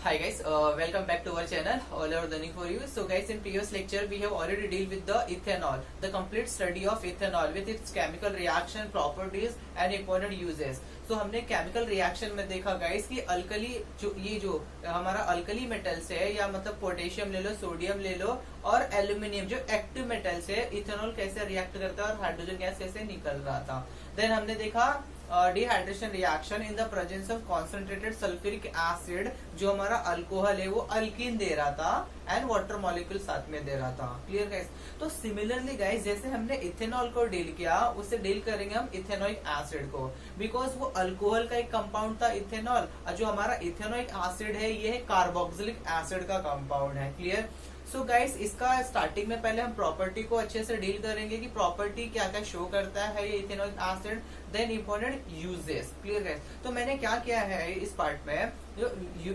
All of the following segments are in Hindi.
Hi guys, welcome back to our channel, all are learning for you. So guys, in previous lecture we have already dealt with the ethanol, the complete study of ethanol with its chemical reaction, properties and important uses. So हमने केमिकल रिएक्शन में देखा गाइस कि अल्कली जो हमारा अल्कली मेटल्स है या मतलब पोटेशियम ले लो, सोडियम ले लो और एल्यूमिनियम जो एक्टिव मेटल्स है, इथेनॉल कैसे रिएक्ट करता है और हाइड्रोजन गैस कैसे निकल रहा था. देन हमने देखा dehydration reaction in the presence of concentrated sulphuric acid, जो हमारा अल्कोहल है वो अल्कीन दे रहा था एंड वाटर मॉलिक्यूल साथ में दे रहा था. Clear guys. तो सिमिलरली गाइस जैसे हमने इथेनॉल को डील किया, उससे डील करेंगे हम इथेनोइक एसिड को, बिकॉज वो अल्कोहल का एक कंपाउंड था इथेनॉल, और जो हमारा इथेनोइक एसिड है ये है कार्बोक्सिलिक एसिड का कंपाउंड है. क्लियर. सो गाइस इसका स्टार्टिंग में पहले हम प्रॉपर्टी को अच्छे से डील करेंगे कि प्रॉपर्टी क्या क्या शो करता है ये ethanoic acid, then important uses. Clear guys. तो मैंने क्या किया है इस पार्ट में, जो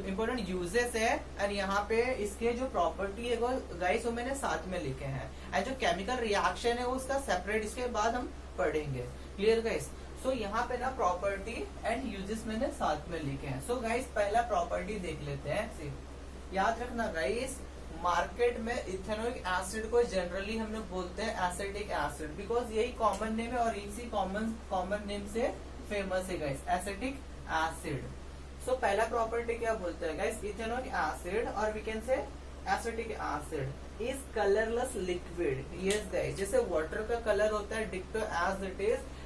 इंपॉर्टेंट यूजेस है एंड यहाँ पे इसके जो प्रॉपर्टी है वो गाइस वो मैंने साथ में लिखे हैं, एंड जो केमिकल रिएक्शन है वो उसका सेपरेट इसके बाद हम पढ़ेंगे. Clear guys. सो यहाँ पे ना प्रॉपर्टी एंड यूजेस मैंने साथ में लिखे हैं. सो गाइस पहला प्रॉपर्टी देख लेते हैं. याद रखना गाइस, मार्केट में इथेनोइक एसिड को जनरली हम लोग बोलते हैं एसिटिक एसिड, बिकॉज यही कॉमन नेम है और इसी कॉमन नेम से फेमस है गाइस, एसिटिक एसिड. सो पहला प्रॉपर्टी क्या बोलते हैं गाइस, इथेनोइक एसिड और we can say acetic acid is colourless liquid. Yes guys, जैसे वाटर का कलर होता है डिक्टो as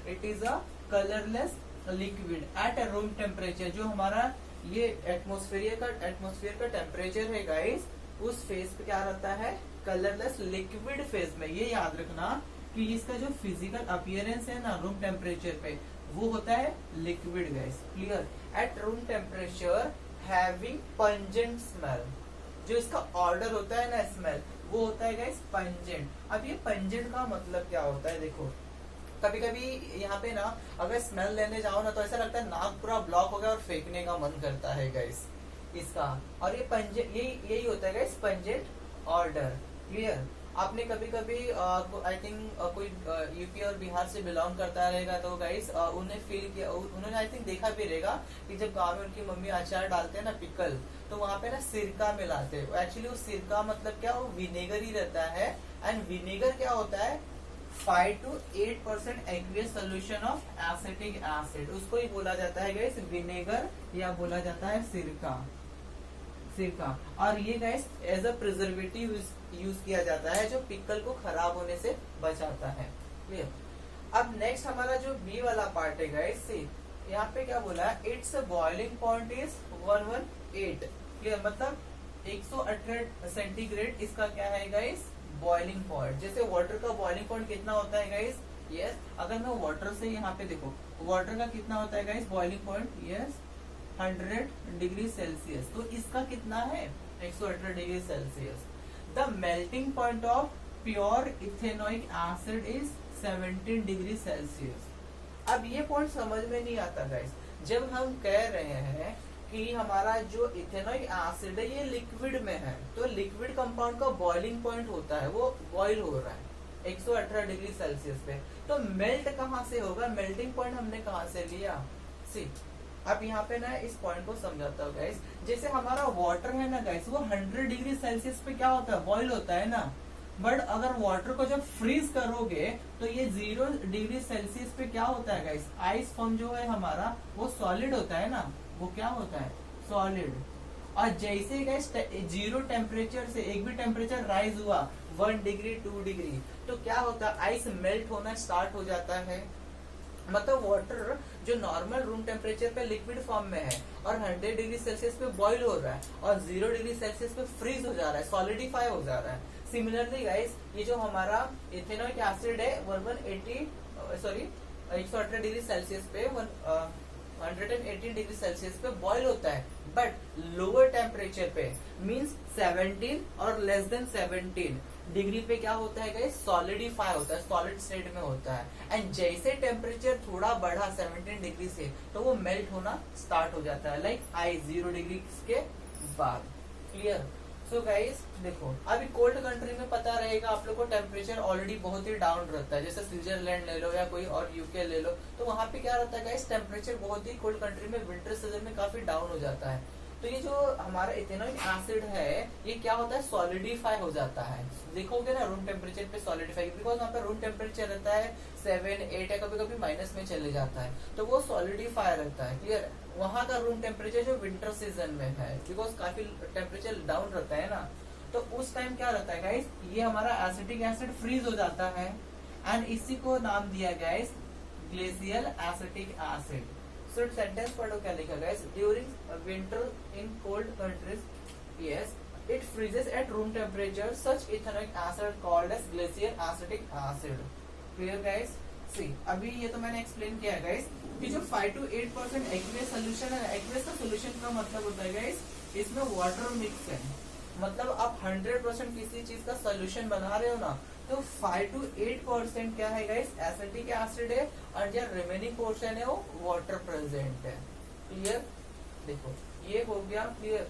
it is a colourless liquid at a room temperature. जो हमारा ये एटमोस्फेयर का टेम्परेचर है गाइस, उस फेज पे क्या रहता है, कलरलेस लिक्विड फेज में. ये याद रखना कि इसका जो फिजिकल अपीयरेंस है ना रूम टेम्परेचर पे, वो होता है liquid guys. Clear. Eight room temperature having pungent smell, जो इसका ऑर्डर होता है ना स्मेल, वो होता है गाइस पंजेंट. अब ये पंजेंट का मतलब क्या होता है, देखो कभी कभी यहाँ पे ना अगर स्मेल लेने जाओ ना तो ऐसा लगता है नाक पूरा ब्लॉक हो गया और फेंकने का मन करता है गाइस इसका. और ये पंजेंट यही होता है गाइस पंजेंट ऑर्डर. क्लियर. आपने कभी कभी आई थिंक कोई यूपी और बिहार से बिलोंग करता रहेगा तो गाइस उन्हें फील किया, उन्होंने आई थिंक देखा भी रहेगा कि जब गांव में उनकी मम्मी अचार डालते हैं ना पिकल, तो वहां पे ना सिरका मिलाते हैं. एक्चुअली वो सिरका मतलब क्या, वो विनेगर ही रहता है. एंड विनेगर क्या होता है, 5 to 8% aqueous solution of acetic acid, उसको ही बोला जाता है गाइस विनेगर या बोला जाता है सिरका. और ये guys as a preservative use किया जाता है, जो पिकल को खराब होने से बचाता है. क्लियर. अब नेक्स्ट हमारा जो बी वाला पार्ट है गाइस, सी यहाँ पे क्या बोला है, it's boiling point is 118. Clear. मतलब 118 सेंटीग्रेड इसका क्या है गाइस, बॉइलिंग पॉइंट. जैसे वाटर का बॉइलिंग पॉइंट कितना होता है गाइस, यस. अगर मैं वाटर से यहाँ पे देखो, वाटर का कितना होता है guys boiling point, yes 100 degree Celsius. तो इसका कितना है, 118 degree Celsius. The melting point of pure ethanoic acid is 17 degree Celsius. अब ये पॉइंट समझ में नहीं आता गाइस, जब हम कह रहे हैं कि हमारा जो इथेनोइक एसिड है ये लिक्विड में है, तो लिक्विड कंपाउंड का बॉइलिंग पॉइंट होता है, वो बॉइल हो रहा है 118 डिग्री सेल्सियस पे. तो मेल्ट कहाँ से होगा, मेल्टिंग पॉइंट हमने कहाँ से लिया. सी अब यहाँ पे ना इस पॉइंट को समझाता हूँ गाइस. जैसे हमारा वाटर है ना गाइस, वो 100 डिग्री सेल्सियस पे क्या होता है, बॉइल होता है ना. बट अगर वाटर को जब फ्रीज करोगे तो ये 0 डिग्री सेल्सियस पे क्या होता है गाइस, आइस फॉर्म जो है हमारा वो सॉलिड होता है ना, वो क्या होता है, सॉलिड. और जैसे गाइस 0 टेम्परेचर से एक भी टेम्परेचर राइज हुआ 1 डिग्री 2 डिग्री, तो क्या होता है, आइस मेल्ट होना स्टार्ट हो जाता है. मतलब वाटर जो नॉर्मल रूम टेम्परेचर पे लिक्विड फॉर्म में है और 100 डिग्री सेल्सियस पे बॉइल हो रहा है और 0 डिग्री सेल्सियस पे फ्रीज हो जा रहा है, सॉलिडिफाई हो जा रहा है. सिमिलरली गाइस ये जो हमारा इथेनोइक एसिड है 118 डिग्री सेल्सियस पे 118 डिग्री सेल्सियस पे बॉइल होता है, बट लोअर टेम्परेचर पे मींस 17 और लेस देन 17 डिग्री पे क्या होता है गाइस, सॉलिडिफाई होता है, सॉलिड स्टेट में होता है. एंड जैसे टेम्परेचर थोड़ा बढ़ा 17 डिग्री से, तो वो मेल्ट होना स्टार्ट हो जाता है, लाइक आई 0 डिग्री के बाद. क्लियर. सो गाइस देखो, अभी कोल्ड कंट्री में पता रहेगा आप लोग को टेम्परेचर ऑलरेडी बहुत ही डाउन रहता है. जैसे स्विट्जरलैंड ले लो या कोई और यूके ले लो, तो वहां पे क्या रहता है गाइस, टेम्परेचर बहुत ही कोल्ड कंट्री में विंटर सीजन में काफी डाउन हो जाता है. तो ये जो हमारा इथेनॉइक एसिड है ये क्या होता है, सॉलिडिफाई हो जाता है। देखोगे ना रूम टेम्परेचर पे सॉलिडिफाई, बिकॉज वहाँ पे रूम टेम्परेचर रहता है 7, 8 या कभी कभी माइनस में चले जाता है, तो वो सॉलिडिफाई रहता है। क्लियर, वहाँ का रूम टेम्परेचर जो विंटर सीजन में है, बिकॉज काफी टेम्परेचर डाउन रहता है ना, तो उस टाइम क्या रहता है गाइस, ये हमारा एसिटिक एसिड फ्रीज हो जाता है, एंड इसी को नाम दिया guys glacial acetic acid. So sentence पढ़ो क्या लिखा guys, during winter in cold countries, yes, it freezes at room temperature, such ethanoic acid called as glacial acetic acid. Clear guys, see अभी ये तो मैंने एक्सप्लेन किया है गाइस कि जो 5 to 8% एक्वेस सोल्यूशन है, एक्वेस का सोल्यूशन का मतलब होता है गाइस इसमें वाटर मिक्स है, मतलब आप 100% किसी चीज का सोल्यूशन बना रहे हो ना, तो 5 to 8% क्या है गाइस, एसिटिक एसिड है, और जो रिमेनिंग पोर्शन है वो वाटर प्रेजेंट है। क्लियर, देखो ये हो गया clear.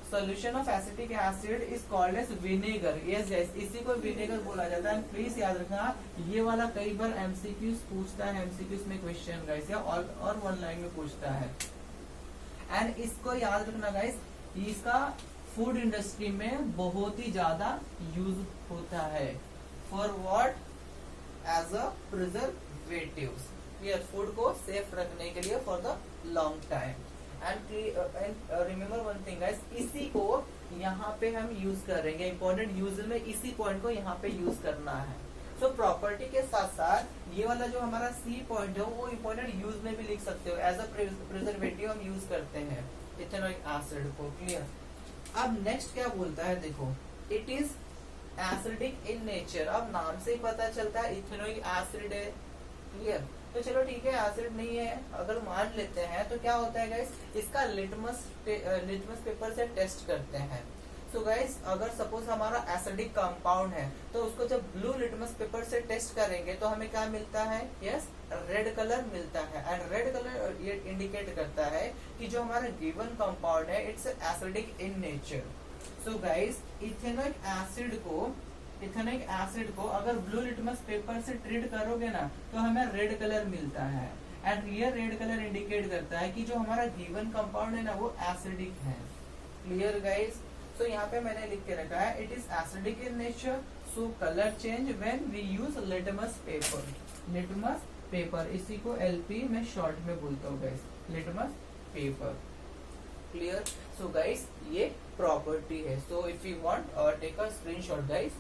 Solution of acetic acid is called as vinegar, yes guys, इसी को विनेगर बोला जाता है। प्लीज याद रखना, ये वाला कई बार एमसीक्यूज पूछता है, एमसीक्यूज में क्वेश्चन गाइस, या और वन लाइन में पूछता है। एंड इसको याद रखना गाइस, इसका फूड इंडस्ट्री में बहुत ही ज्यादा यूज होता है। For what, as a preservative, clear, food को सेफ रखने के लिए for the long time. And remember one thing guys, इसी को यहाँ पे हम यूज करेंगे, इंपॉर्टेंट यूज में इसी पॉइंट को यहाँ पे यूज करना है। सो प्रॉपर्टी के साथ साथ ये वाला जो हमारा सी पॉइंट है वो इंपॉर्टेंट यूज में भी लिख सकते हो, एज अ प्रिजर्वेटिव हम यूज करते हैं इथेनॉइक एसिड को। क्लियर, अब नेक्स्ट क्या बोलता है, देखो, it is acidic in nature. अब नाम से ही पता चलता है इथेनॉइक एसिड है। क्लियर, तो चलो ठीक है, एसिड नहीं है अगर मान लेते हैं, तो क्या होता है गाइस, इसका लिटमस पेपर से टेस्ट करते हैं। सो गाइस, अगर सपोज हमारा एसिडिक कंपाउंड है, तो उसको जब ब्लू लिटमस पेपर से टेस्ट करेंगे तो हमें क्या मिलता है, यस, रेड कलर मिलता है। एंड रेड कलर ये इंडिकेट करता है कि जो हमारा गिवन कंपाउंड है it's acidic in nature. So guys, ethanoic acid को अगर ब्लू लिटमस पेपर से ट्रीट करोगे ना, तो हमें रेड कलर मिलता है। एंड ये रेड कलर इंडिकेट करता है कि जो हमारा गिवन कंपाउंड है ना वो एसिडिक है। क्लियर गाइस, सो यहाँ पे मैंने लिख के रखा है, it is acidic in nature, so colour change when we use litmus paper. Litmus paper, इसी को एलपी में शॉर्ट में बोलता हूँ guys, litmus paper. Clear, so guys ये प्रॉपर्टी है। So if you want take a screenshot guys.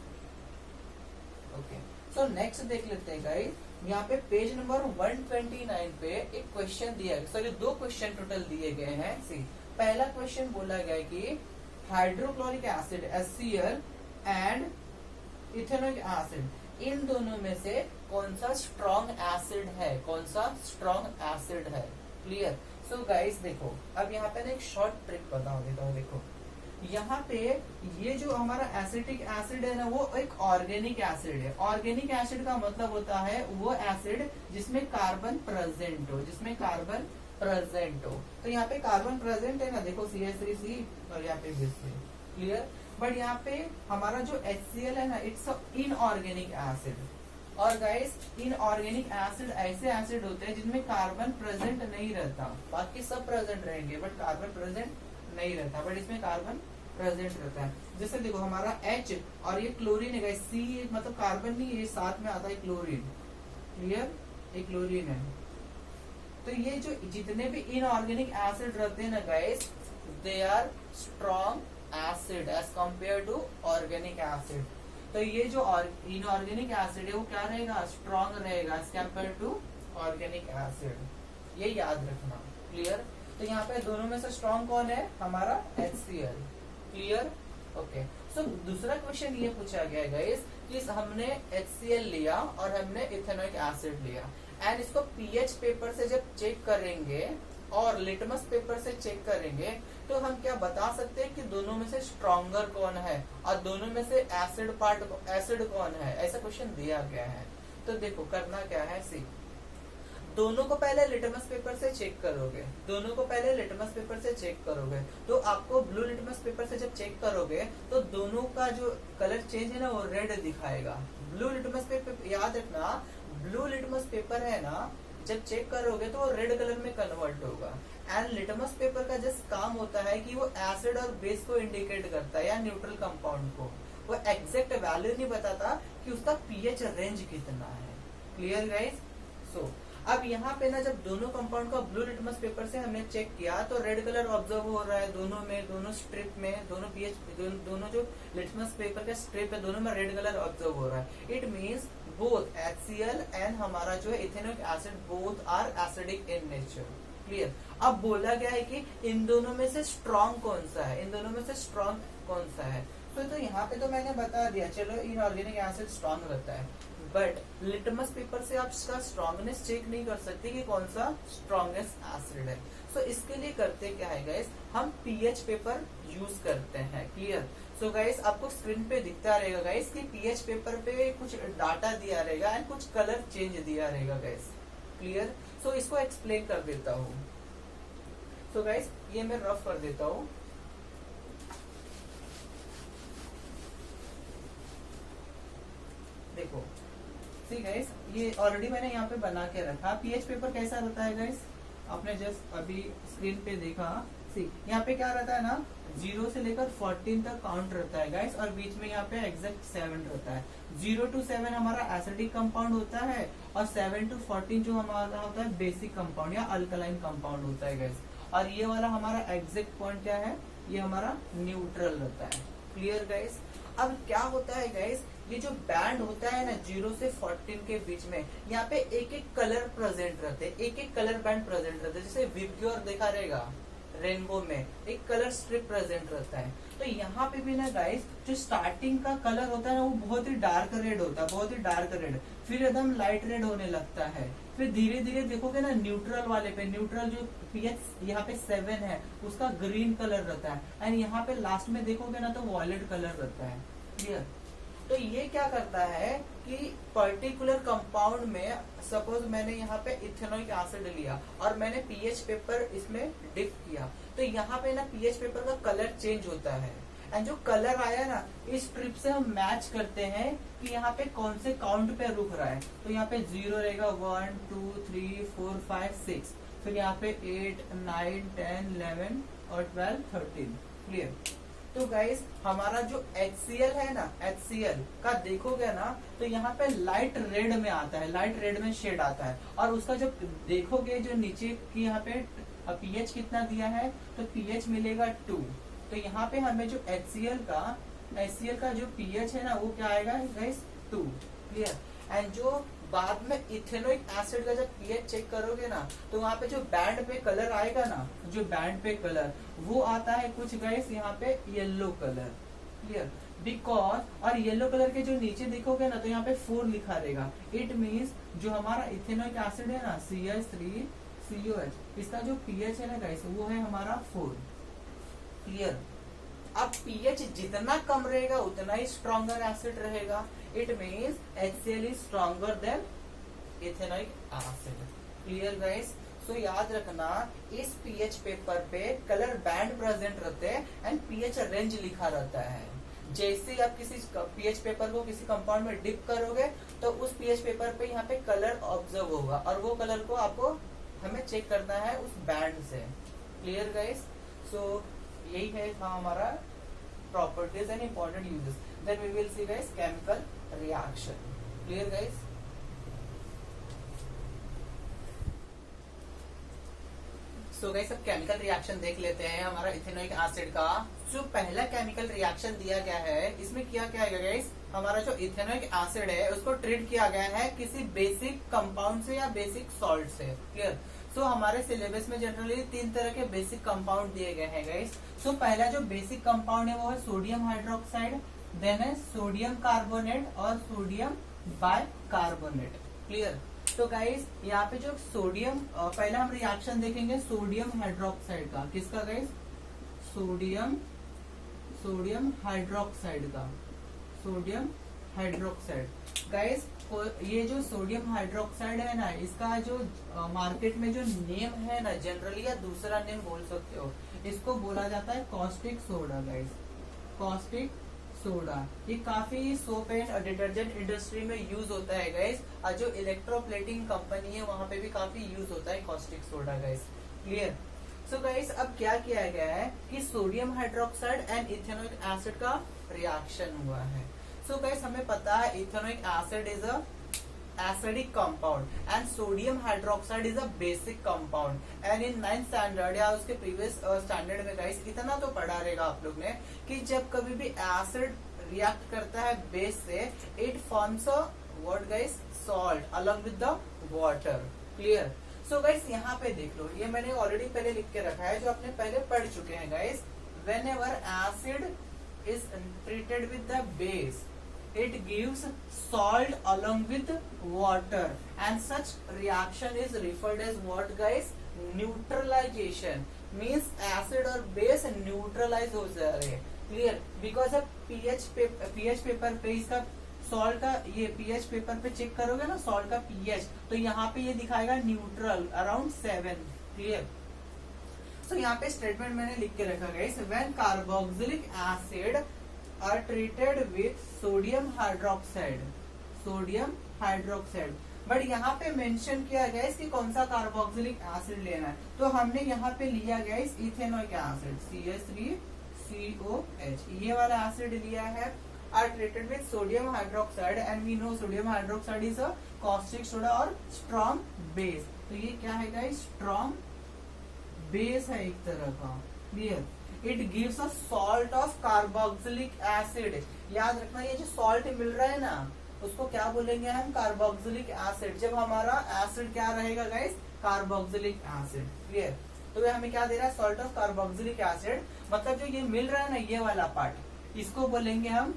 Okay, so next देख लेते हैं गाइस, यहाँ पे पेज नंबर 129 पे एक क्वेश्चन दिया है, सॉरी 2 क्वेश्चन टोटल दिए गए हैं। सी, पहला क्वेश्चन बोला गया कि hydrochloric acid HCl and ethanoic acid, इन दोनों में से कौन सा स्ट्रॉन्ग एसिड है, कौन सा स्ट्रॉन्ग एसिड है। क्लियर, सो गाइस देखो, अब यहाँ पे ना एक शॉर्ट ट्रिक बता देता हूँ। देखो यहाँ पे ये जो हमारा एसिटिक एसिड है ना वो एक ऑर्गेनिक एसिड है। ऑर्गेनिक एसिड का मतलब होता है वो एसिड जिसमें कार्बन प्रेजेंट हो, जिसमें कार्बन प्रेजेंट हो। तो यहाँ पे कार्बन प्रेजेंट है ना, देखो CH3C और यहाँ पे BC। क्लियर, बट यहाँ पे हमारा जो HCl है ना, इट्स इनऑर्गेनिक एसिड। और गाइस, इनऑर्गेनिक एसिड ऐसे एसिड होते हैं जिनमें कार्बन प्रेजेंट नहीं रहता, बाकी सब प्रेजेंट रहेंगे बट कार्बन प्रेजेंट नहीं रहता, बट इसमें कार्बन प्रेजेंट रहता है। जैसे देखो हमारा H और ये क्लोरीन है गाइस, C मतलब कार्बन नहीं, ये साथ में आता है क्लोरीन। क्लियर, ये क्लोरीन है। तो ये जो जितने भी इनऑर्गेनिक एसिड रहते हैं ना guys, they are strong acid as compare to organic acid. तो ये जो इनऑर्गेनिक एसिड है वो क्या रहेगा, स्ट्रॉन्ग रहेगा as compare to organic acid, ये याद रखना। क्लियर, तो यहाँ पे दोनों में से स्ट्रॉन्ग कौन है, हमारा HCl। Clear, okay. सो दूसरा क्वेश्चन ये पूछा गया गाइस कि हमने HCl लिया और हमने इथेनॉइक एसिड लिया, एंड इसको पीएच पेपर से जब चेक करेंगे और लिटमस पेपर से चेक करेंगे, तो हम क्या बता सकते हैं कि दोनों में से स्ट्रॉन्गर कौन है और दोनों में से एसिड कौन है। ऐसा क्वेश्चन दिया गया है। तो देखो करना क्या है, सी, दोनों को पहले लिटमस पेपर से चेक करोगे, दोनों को पहले लिटमस पेपर से चेक करोगे, तो आपको ब्लू लिटमस पेपर से जब चेक करोगे तो दोनों का जो कलर चेंज है ना वो रेड दिखाएगा। ब्लू लिटमस पेपर, याद रखना, ब्लू लिटमस पेपर है ना, जब चेक करोगे तो वो रेड कलर में कन्वर्ट होगा। एंड लिटमस पेपर का जस्ट काम होता है कि वो एसिड और बेस को इंडिकेट करता है या न्यूट्रल कंपाउंड को। वो एग्जैक्ट वैल्यू नहीं बताता कि उसका पीएच रेंज कितना है। Clear guys? सो अब यहाँ पे ना जब दोनों कंपाउंड का ब्लू लिटमस पेपर से हमने चेक किया तो रेड कलर ऑब्जर्व हो रहा है दोनों में, दोनों स्ट्रिप में, दोनों पीएच दोनों जो लिटमस पेपर का स्ट्रिप है दोनों में रेड कलर ऑब्जर्व हो रहा है। It means both HCl and हमारा जो है ethanoic acid both are acidic in nature. Clear? अब बोला गया है कि इन दोनों में से स्ट्रॉन्ग कौन सा है, इन दोनों में से स्ट्रॉन्ग कौन सा है। तो यहाँ पे तो मैंने बता दिया, चलो इनऑर्गेनिक एसिड स्ट्रॉन्ग रहता है, बट लिटमस पेपर से आप इसका स्ट्रॉन्गनेस चेक नहीं कर सकते कि कौन सा स्ट्रॉन्गेस्ट एसिड है। सो इसके लिए करते क्या है गाइस, हम पीएच पेपर यूज करते हैं। क्लियर? सो गाइस आपको स्क्रीन पे दिखता रहेगा गाइस कि पीएच पेपर पे कुछ डाटा दिया रहेगा एंड कुछ कलर चेंज दिया रहेगा गाइस। क्लियर? सो इसको एक्सप्लेन कर देता हूँ। सो गाइस ये मैं रफ कर देता हूँ। देखो सी गाइस, ये ऑलरेडी मैंने यहाँ पे बना के रखा। पीएच पेपर कैसा रहता है गाइस, आपने जस्ट अभी स्क्रीन पे देखा। सी यहाँ पे क्या रहता है ना, 0 से लेकर 14 तक काउंट रहता है गाइस, और बीच में यहाँ पे एग्जैक्ट 7 रहता है। 0 to 7 हमारा एसिडिक कंपाउंड होता है, और 7 to 14 जो हमारा होता है बेसिक कंपाउंड या अल्कलाइन कंपाउंड होता है गाइस। और ये वाला हमारा एग्जैक्ट पॉइंट क्या है, ये हमारा न्यूट्रल रहता है। Clear guys? अब क्या होता है गाइस, ये जो बैंड होता है ना 0 से 14 के बीच में, यहाँ पे एक एक कलर प्रेजेंट रहते हैं, एक एक कलर बैंड प्रेजेंट रहते हैं। जैसे विबग्योर देखा रहेगा, रेनबो में एक कलर स्ट्रिप प्रेजेंट रहता है। तो यहाँ पे भी ना गाइस जो स्टार्टिंग का कलर होता है ना वो बहुत ही डार्क रेड होता है, बहुत ही डार्क रेड, फिर एकदम लाइट रेड होने लगता है। फिर धीरे धीरे देखोगे ना न्यूट्रल वाले पे, न्यूट्रल जो पीएच यहाँ पे 7 है उसका ग्रीन कलर रहता है, एंड यहाँ पे लास्ट में देखोगे ना तो वॉयलेट कलर रहता है। क्लियर? तो ये क्या करता है कि पर्टिकुलर कंपाउंड में, सपोज मैंने यहाँ पे इथेनोइक एसिड लिया और मैंने पीएच पेपर इसमें डिप किया, तो यहाँ पे ना पीएच पेपर का कलर चेंज होता है, एंड जो कलर आया ना इस ट्रिप से हम मैच करते हैं कि यहाँ पे कौन से काउंट पे रुक रहा है। तो यहाँ पे 0 रहेगा, 1 2 3 4 5 6, फिर यहाँ पे 8 9 10 11 और 12 13। क्लियर? तो गाइस हमारा जो HCl है ना, HCl का देखोगे ना तो यहाँ पे लाइट रेड में आता है, लाइट रेड में शेड आता है, और उसका जो देखोगे जो नीचे की यहाँ पे पीएच कितना दिया है, तो पीएच मिलेगा 2। तो यहाँ पे हमें जो HCl का जो पीएच है ना वो क्या आएगा गाइस, 2। क्लियर? एंड जो बाद में इथेनोइक एसिड का जब पीएच चेक करोगे ना तो वहाँ पे जो बैंड पे कलर आएगा ना, जो बैंड पे कलर वो आता है कुछ गाइस यहाँ पे येलो कलर। क्लियर? बिकॉज, और येलो कलर के जो नीचे देखोगे ना तो यहाँ पे 4 लिखा रहेगा। इट मीन्स जो हमारा इथेनोइक एसिड है ना CH3COH, इसका जो पीएच है ना गाइस वो है हमारा 4। क्लियर? अब पीएच जितना कम रहेगा उतना ही स्ट्रॉन्गर एसिड रहेगा। It means HCl is stronger than ethanoic acid. Clear guys? So याद रखना इस पीएच पेपर पे कलर बैंड प्रेजेंट रहते हैं एंड पीएच रेंज लिखा रहता है। जैसे ही आप किसी पीएच पेपर को किसी कंपाउंड में डिप करोगे तो उस पीएच पेपर पे यहाँ पे कलर ऑब्जर्व होगा, और वो कलर को आपको हमें चेक करना है उस बैंड से। Clear guys? सो यही है हमारा properties and important uses. Then we will see guys chemical reaction. Clear guys? So guys अब केमिकल रिएक्शन देख लेते हैं हमारा इथेनोइक एसिड का। जो पहला केमिकल रिएक्शन दिया गया है इसमें किया क्या है गाइस, हमारा जो इथेनोइक एसिड है उसको ट्रीट किया गया है किसी बेसिक कंपाउंड से या बेसिक सॉल्ट से। क्लियर? सो हमारे सिलेबस में जनरली 3 तरह के बेसिक कंपाउंड दिए गए हैं गाइस। सो पहला जो बेसिक कंपाउंड है वो है सोडियम हाइड्रोक्साइड, देन है सोडियम कार्बोनेट और सोडियम बाइकार्बोनेट। क्लियर? तो गाइस यहाँ पे जो सोडियम, पहला हम रिएक्शन देखेंगे सोडियम हाइड्रोक्साइड का। किसका गाइस? सोडियम हाइड्रोक्साइड का, सोडियम हाइड्रोक्साइड। गाइस ये जो सोडियम हाइड्रोक्साइड है ना इसका जो मार्केट में जो नेम है ना जनरली, या दूसरा नेम बोल सकते हो, इसको बोला जाता है caustic soda. Guys caustic soda ये काफी सोप एंड डिटर्जेंट इंडस्ट्री में यूज होता है गाइस, और जो इलेक्ट्रोप्लेटिंग कंपनी है वहां पे भी काफी यूज होता है caustic soda guys. Clear? So guys अब क्या किया गया है कि sodium hydroxide and ethanoic acid का रिएक्शन हुआ है। सो गाइस हमें पता है ethanoic acid is a acidic compound and sodium hydroxide is a basic compound and in 9th standard या उसके previous standard में guys इतना तो पढ़ा रहेगा आप लोग ने कि जब कभी भी acid react करता है base से it forms a what guys salt along with the water clear। so guys यहाँ पे देख लो ये मैंने already पहले लिख के रखा है जो आपने पहले पढ़ चुके हैं guys। whenever acid is treated with the base it gives salt along with water and such reaction is referred as what guys neutralization means acid और base neutralize हो जा रहे हैं clear because of pH paper पे इसका सॉल्ट का ये pH पेपर पे चेक करोगे ना सॉल्ट का pH तो यहाँ पे ये दिखाएगा न्यूट्रल अराउंड 7 क्लियर। सो यहाँ पे स्टेटमेंट मैंने लिख के रखा guys when carboxylic acid are treated with sodium hydroxide but यहाँ पे मेंशन किया गया कि कौन सा कार्बोक्सिलिक एसिड लेना है तो हमने यहाँ पे लिया गया इथेनोइक एसिड CH3COH ये वाला एसिड लिया है are treated with sodium hydroxide and we know sodium hydroxide is a caustic soda और strong base तो ये क्या है गाइस स्ट्रॉन्ग बेस है एक तरह का clear. It gives a salt of carboxylic acid याद रखना ये जो सॉल्ट मिल रहा है ना उसको क्या बोलेंगे हम कार्बोक्सिलिक एसिड जब हमारा एसिड क्या रहेगा गाइस कार्बोक्सिलिक एसिड क्लियर। तो ये हमें क्या दे रहा है सॉल्ट ऑफ कार्बोक्सिलिक एसिड मतलब जो ये मिल रहा है ना ये वाला पार्ट इसको बोलेंगे हम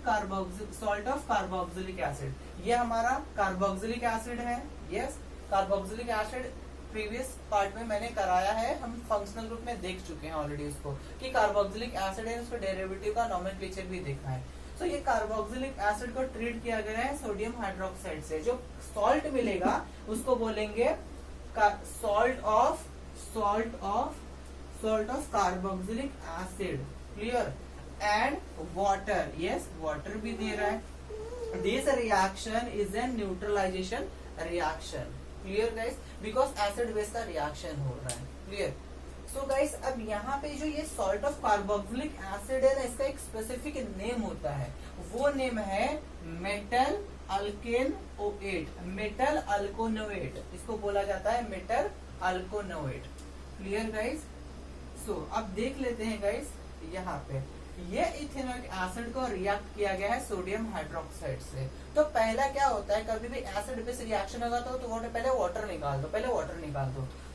सॉल्ट ऑफ कार्बोक्सिलिक एसिड ये हमारा कार्बोक्सिलिक एसिड है yes carboxylic acid previous part में मैंने कराया है हम फंक्शनल ग्रुप में देख चुके हैं ऑलरेडी उसको कि कार्बोक्सिलिक एसिड है उसको डेरिवेटिव का नोमेनक्लेचर भी देखा है। सो ये कार्बोक्सिलिक एसिड को ट्रीट किया गया है सोडियम हाइड्रोक्साइड से जो सॉल्ट मिलेगा उसको बोलेंगे salt of carboxylic acid clear and water yes water भी दे रहा है। This reaction is an neutralization reaction clear guys because acid base का रिएक्शन हो रहा है क्लियर। सो गाइस अब यहाँ पे जो ये सॉल्ट ऑफ कार्बोक्सिलिक एसिड है ना इसका एक स्पेसिफिक नेम होता है वो नेम है मेटल अल्केनोएट मेटल अल्कोनोएट इसको बोला जाता है मेटल अल्कोनोएट क्लियर गाइस। सो अब देख लेते हैं गाइस यहाँ पे ये इथेनोइक एसिड को रिएक्ट किया गया है सोडियम हाइड्रोक्साइड से। तो पहला क्या होता है कभी भी एसिड बेस रिएक्शन होगा तो पहले वाटर निकाल दो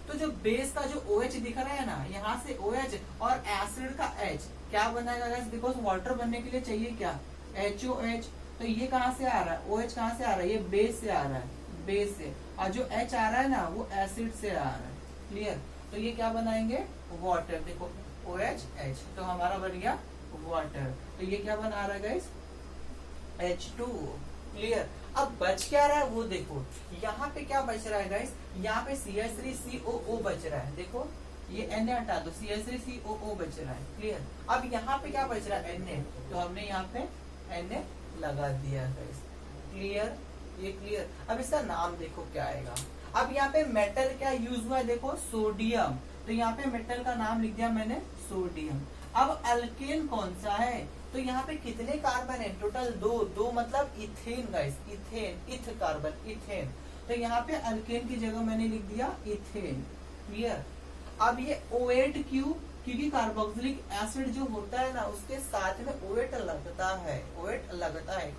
तो जो बेस का जो OH दिख रहा है ना यहाँ से OH और एसिड का H क्या बनाएगा गाइस बिकॉज वाटर बनने के लिए चाहिए क्या HOH तो ये कहाँ से आ रहा है OH कहाँ से आ रहा है ये बेस से आ रहा है बेस से और जो H आ रहा है ना वो एसिड से आ रहा है क्लियर। तो ये क्या बनाएंगे वाटर देखो OH H तो हमारा बन गया वाटर तो ये क्या बना रहा है गाइस H2O क्लियर। अब बच क्या रहा है वो देखो यहाँ पे क्या बच रहा है गाइस यहाँ पे CH3COO बच रहा है देखो ये Na हटा दो CH3COO बच रहा है क्लियर। अब यहाँ पे क्या बच रहा है Na तो हमने यहाँ पे Na लगा दिया गाइस क्लियर ये क्लियर। अब इसका नाम देखो क्या आएगा अब यहाँ पे मेटल क्या यूज हुआ है देखो सोडियम तो यहाँ पे मेटल का नाम लिख दिया मैंने सोडियम। अब अल्केन कौन सा है तो यहाँ पे कितने कार्बन है टोटल दो मतलब इथेन गाइस इथ कार्बन इथेन तो यहाँ पे अल्केन की जगह मैंने लिख दिया इथेन क्लियर। अब ये O8 क्यों क्योंकि कार्बोक्सिलिक एसिड जो होता है ना उसके साथ में OH लगता है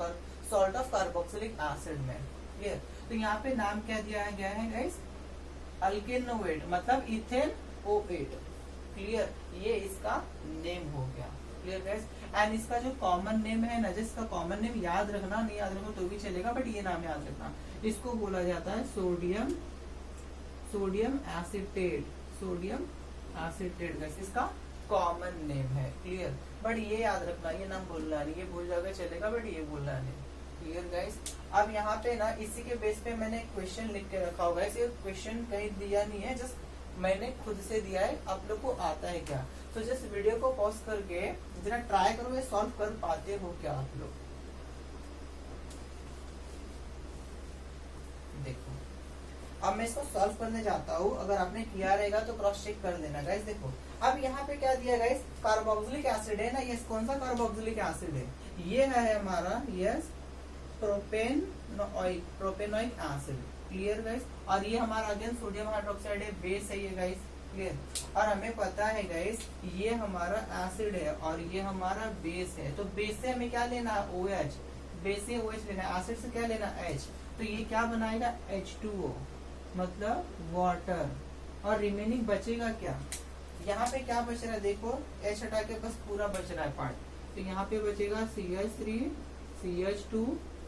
सॉल्ट ऑफ कार्बोक्सिलिक एसिड में क्लियर। तो यहाँ पे नाम क्या दिया गया है गाइस अल्केनोएट मतलब इथेन O8 क्लियर ये इसका नेम हो गया क्लियर गाइस। एंड इसका जो कॉमन नेम है ना जिसका कॉमन नेम याद रखना नहीं याद रखो तो भी चलेगा बट ये नाम याद रखना इसको बोला जाता है सोडियम एसिटेट गाइस इसका कॉमन नेम है क्लियर। बट ये याद रखना ये नाम बोलना नहीं ये भूल जाओगे चलेगा बट ये बोलना नहीं क्लियर गाइस। अब यहाँ पे ना इसी के बेस पे मैंने क्वेश्चन लिख के रखा होगा ये क्वेश्चन कहीं दिया नहीं है जस्ट मैंने खुद से दिया है आप लोग को आता है क्या तो जस्ट वीडियो को पॉज करके जरा ट्राई करो ये सॉल्व कर पाते हो क्या आप लोग। देखो अब मैं इसको सॉल्व करने जाता हूँ, अगर आपने किया रहेगा तो क्रॉस चेक कर लेना गाइस। देखो अब यहाँ पे क्या दिया गाइस, कार्बोक्सिलिक एसिड है ना, ये कौन सा कार्बोक्सिलिक एसिड है, ये है हमारा yes propanoic acid, clear guys. और ये हमारा अगेन सोडियम हाइड्रोक्साइड है, बेस है ये गाइस, क्लियर। और हमें पता है गाइस ये हमारा एसिड है और ये हमारा बेस है, तो बेस से हमें क्या लेना है, OH, बेस से OH लेना है, एसिड से क्या लेना H, तो ये क्या बनाएगा H2O मतलब वाटर। और रिमेनिंग बचेगा क्या, यहाँ पे क्या बच रहा है, देखो H हटा के बस पूरा बच रहा है पार्ट, तो यहाँ पे बचेगा CH3 CH2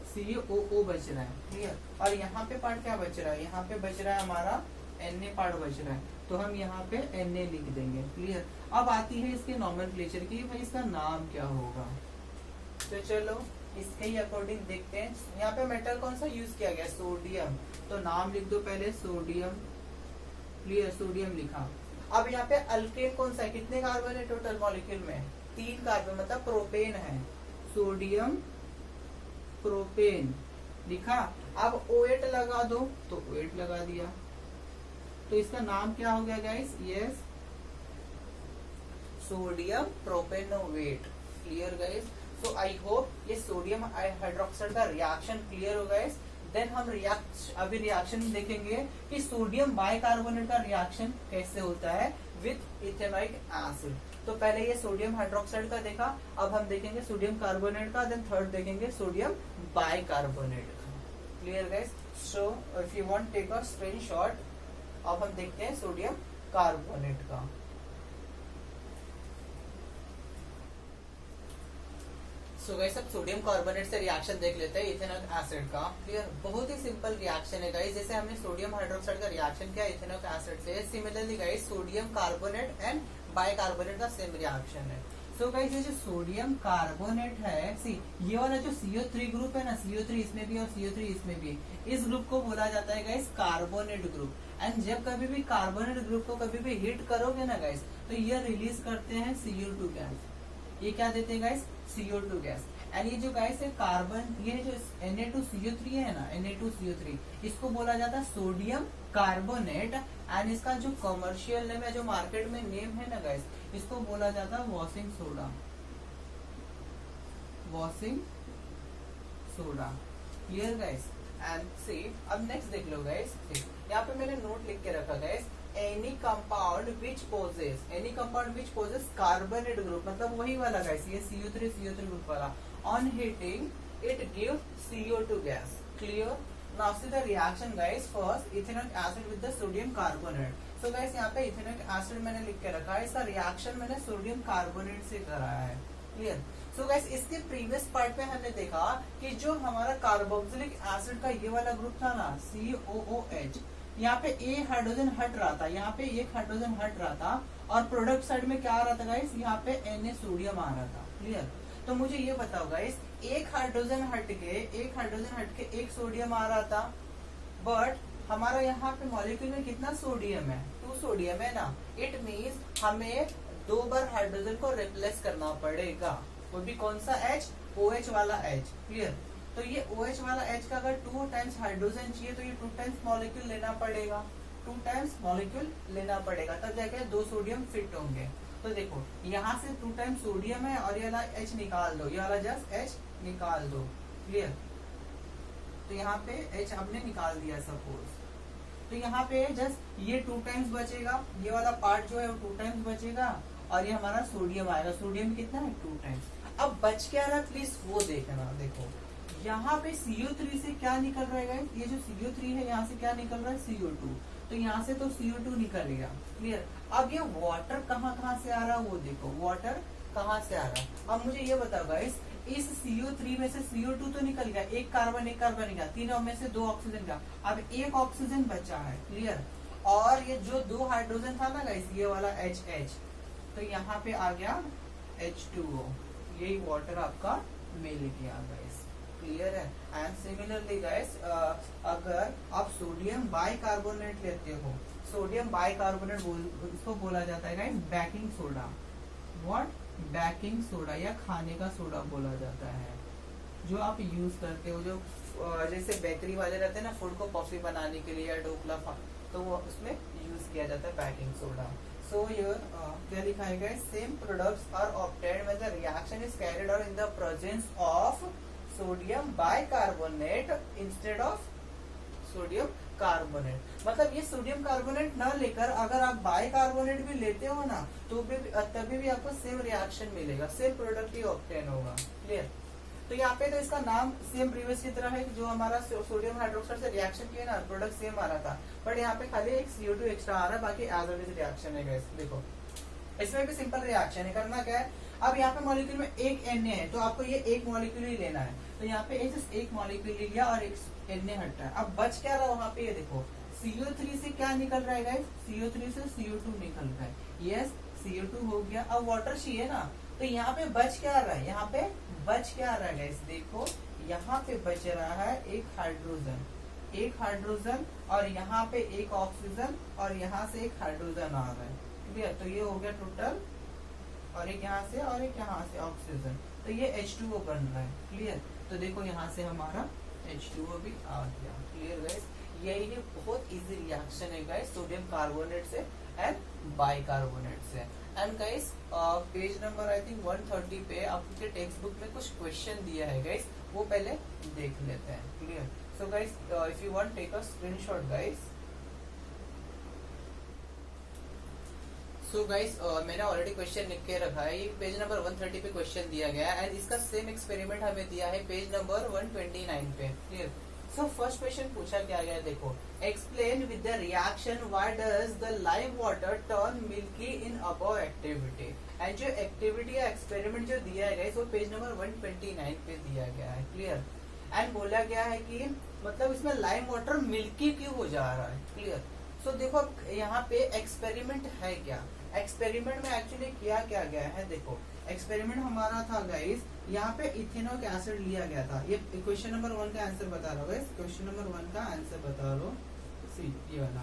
COO बच रहा है, क्लियर। और यहाँ पे पार्ट क्या बच रहा है, यहाँ पे बच रहा है हमारा Na पार्ट बच रहा है, तो हम यहाँ पे Na लिख देंगे, क्लियर। अब आती है इसके नॉमेनक्लेचर की, भाई इसका नाम क्या होगा, तो चलो इसके ही अकॉर्डिंग देखते हैं। यहाँ पे मेटल कौन सा यूज किया गया, सोडियम, तो नाम लिख दो पहले सोडियम, क्लियर, सोडियम लिखा। अब यहाँ पे अल्केन कौन सा है, कितने कार्बन है टोटल मॉलिक्यूल में, 3 कार्बन, मतलब प्रोपेन है, सोडियम प्रोपेन लिखा। अब O8 लगा दो, तो O8 लगा दिया, तो इसका नाम क्या हो गया guys, yes sodium propanoate, clear guys. So I hope ये सोडियम हाइड्रोक्साइड का रिएक्शन क्लियर हो गाइस। देन हम अभी रिएक्शन देखेंगे कि सोडियम बाइकार्बोनेट का रिएक्शन कैसे होता है विथ इथेनॉइक एसिड। तो पहले ये सोडियम हाइड्रोक्साइड का देखा, अब हम देखेंगे सोडियम कार्बोनेट का, देन थर्ड देखेंगे सोडियम बाइकार्बोनेट का, clear guys. So if you want take a screenshot, अब हम देखते हैं सोडियम कार्बोनेट का। सो गाइस अब सोडियम कार्बोनेट से रिएक्शन देख लेते हैं इथेनॉइक एसिड का, क्लियर। बहुत ही सिंपल रिएक्शन है गाइस, जैसे हमने सोडियम हाइड्रोक्साइड का रिएक्शन किया इथेनॉइक एसिड से, similarly guys sodium carbonate and bicarbonate का सेम रिएक्शन है। सो गाइस ये जो सोडियम कार्बोनेट है, सी ये वाला जो CO3 ग्रुप है ना, CO3 इसमें भी और CO3 इसमें भी, इस ग्रुप को बोला जाता है गाइस कार्बोनेट ग्रुप। एंड जब कभी भी कार्बोनेट ग्रुप को कभी भी हिट करोगे ना गाइस, तो ये रिलीज करते हैं CO2 गैस, ये क्या देते हैं गाइस, CO2 गैस। एंड ये जो गाइस है कार्बन, ये जो Na2CO3 है ना, Na2CO3, इसको बोला जाता है सोडियम कार्बोनेट। एंड इसका जो कमर्शियल नेम है, जो मार्केट में नेम है ना गाइस, इसको बोला जाता है washing soda, washing soda, clear guys. And see अब नेक्स्ट देख लो गाइस, यहाँ पे मैंने नोट लिख के रखा guys, any compound which possesses carbonate group, मतलब वही वाला गाइस, ये CO3 ग्रुप वाला, on heating it gives CO2 gas, clear। now see the reaction guys, first ethanoic acid with the sodium carbonate। so guys यहाँ पे ethanoic acid मैंने लिख के रखा है, इसका रिएक्शन मैंने सोडियम कार्बोनेट से कराया है, क्लियर। सो गाइस इसके प्रीवियस पार्ट में हमने देखा कि जो हमारा कार्बोक्सिलिक एसिड का ये वाला ग्रुप था ना, COOH, यहाँ पे एक हाइड्रोजन हट रहा था, यहाँ पे एक हाइड्रोजन हट रहा था, और प्रोडक्ट साइड में क्या आ रहा था गाइस, यहाँ पे Na सोडियम आ रहा था, क्लियर। तो मुझे ये बताओ गाइस, एक हाइड्रोजन हट के एक सोडियम आ रहा था, बट हमारा यहाँ पे मॉलिक्यूल में कितना सोडियम है, 2 सोडियम है ना, इट मीन्स हमें 2 बार हाइड्रोजन को रिप्लेस करना पड़ेगा, वो भी कौन सा H, OH वाला H, क्लियर। तो ये OH वाला H का अगर 2 टाइम्स हाइड्रोजन चाहिए, तो ये 2 टाइम्स मॉलिक्यूल लेना पड़ेगा, 2 टाइम्स मॉलिक्यूल लेना पड़ेगा, तब जाके 2 सोडियम फिट होंगे। तो देखो यहाँ से 2 टाइम्स सोडियम है और ये वाला H निकाल दो, ये वाला जस्ट H निकाल दो, क्लियर। तो यहाँ पे H हमने निकाल दिया सपोज, तो यहाँ पे जस्ट ये 2 टाइम्स बचेगा, ये वाला पार्ट जो है वो 2 टाइम्स बचेगा, और ये हमारा सोडियम आएगा, सोडियम कितना है 2 टाइम्स। अब बच क्या रहा प्लीज वो देखना, देखो यहाँ पे CO3 से क्या निकल रहा है, ये जो CO3 है यहाँ से क्या निकल रहा है, CO2, तो यहाँ से तो CO2 निकल गया, क्लियर। अब ये वाटर कहाँ से आ रहा है वो देखो, वाटर कहाँ से आ रहा है। अब मुझे ये बताओ गाइस, इस CO3 में से CO2 तो निकल गया, एक कार्बन निकला, 3 में से 2 ऑक्सीजन का, अब 1 ऑक्सीजन बचा है, क्लियर। और ये जो 2 हाइड्रोजन था ना गाइस, ये वाला HH, तो यहाँ पे आ गया H2O, यही वाटर आपका मिल गया गाइस, क्लियर है। एंड सिमिलरली गाइस अगर आप सोडियम बाइकार्बोनेट लेते हो, सोडियम बाइकार्बोनेट इसको बोला जाता है guys baking soda, what, baking soda या खाने का सोडा बोला जाता है, जो आप यूज करते हो, जो जैसे बेकरी वाले रहते हैं ना, फूड को पफी बनाने के लिए या ढोकला, तो वो उसमें यूज किया जाता है बेकिंग सोडा। सो हियर क्या लिखा है, same products are obtained when the reaction is carried out in the presence of sodium bicarbonate instead of sodium carbonate. मतलब ये सोडियम कार्बोनेट न लेकर अगर आप बाइकार्बोनेट भी लेते हो ना, तो तभी भी आपको सेम रिएक्शन मिलेगा, सेम प्रोडक्ट ही ऑब्टेन होगा। क्लियर? तो यहाँ पे तो इसका नाम सेम प्रीवियस की तरह है, जो हमारा सोडियम हाइड्रोक्साइड से रिएक्शन किया ना, प्रोडक्ट सेम आ रहा था, बट यहाँ पे खाली एक CO2 एक्स्ट्रा आ रहा है, बाकी एज इट इज रिएक्शन है गाइस। देखो इसमें भी सिंपल रिएक्शन है, करना क्या है, अब यहाँ पे मॉलिक्यूल में एक Na है, तो आपको ये एक मॉलिक्यूल ही लेना है, तो यहाँ पे एक मॉलिक्यूल ले लिया और एक Na हटा है। अब बच क्या रहा वहाँ पे, ये देखो CO3 से क्या निकल रहा है गाइस, CO3 से CO2 निकल रहा है। यस, CO2 हो गया, अब वाटर चाहिए ना, तो यहाँ पे बच क्या रहा है, यहाँ पे बच क्या रहा है गाइस, देखो यहाँ पे बच रहा है एक हाइड्रोजन और यहाँ पे एक ऑक्सीजन और यहाँ से एक हाइड्रोजन आ रहा है। क्लियर? तो ये हो गया टोटल, और एक यहाँ से और एक यहाँ से ऑक्सीजन, तो ये H2O बन रहा है। क्लियर? तो देखो यहाँ से हमारा H2O भी आ गया। Clear guys? यही बहुत इजी रिएक्शन है गाइस, सोडियम कार्बोनेट से एंड बाइकार्बोनेट से। And guys page number I think 130 पे आपके टेक्स्ट बुक में कुछ क्वेश्चन दिया है गाइस, वो पहले देख लेते हैं। Clear? So guys if you want take a screenshot guys. So guys मैंने ऑलरेडी क्वेश्चन लिख के रखा है, ये पेज नंबर 130 पे क्वेश्चन दिया गया है, एंड इसका सेम एक्सपेरिमेंट हमें दिया है पेज नंबर 129 पे। क्लियर? सो फर्स्ट क्वेश्चन पूछा क्या गया, देखो explain with the reaction why does the lime water turn milky in above activity. And जो एक्टिविटी या एक्सपेरिमेंट जो दिया है वो पेज नंबर 129 पे दिया गया है। क्लियर? एंड बोला गया है कि मतलब इसमें लाइम वाटर मिल्की क्यों हो जा रहा है। क्लियर? सो देखो यहाँ पे एक्सपेरिमेंट है क्या, एक्सपेरिमेंट में एक्चुअली किया क्या गया है, देखो एक्सपेरिमेंट हमारा था गाइस, यहाँ पे इथेनॉइक एसिड लिया गया था। ये क्वेश्चन नंबर 1 का आंसर बता रहा हूँ गाइस, क्वेश्चन नंबर 1 का आंसर बता रहा हूँ, ये वाला,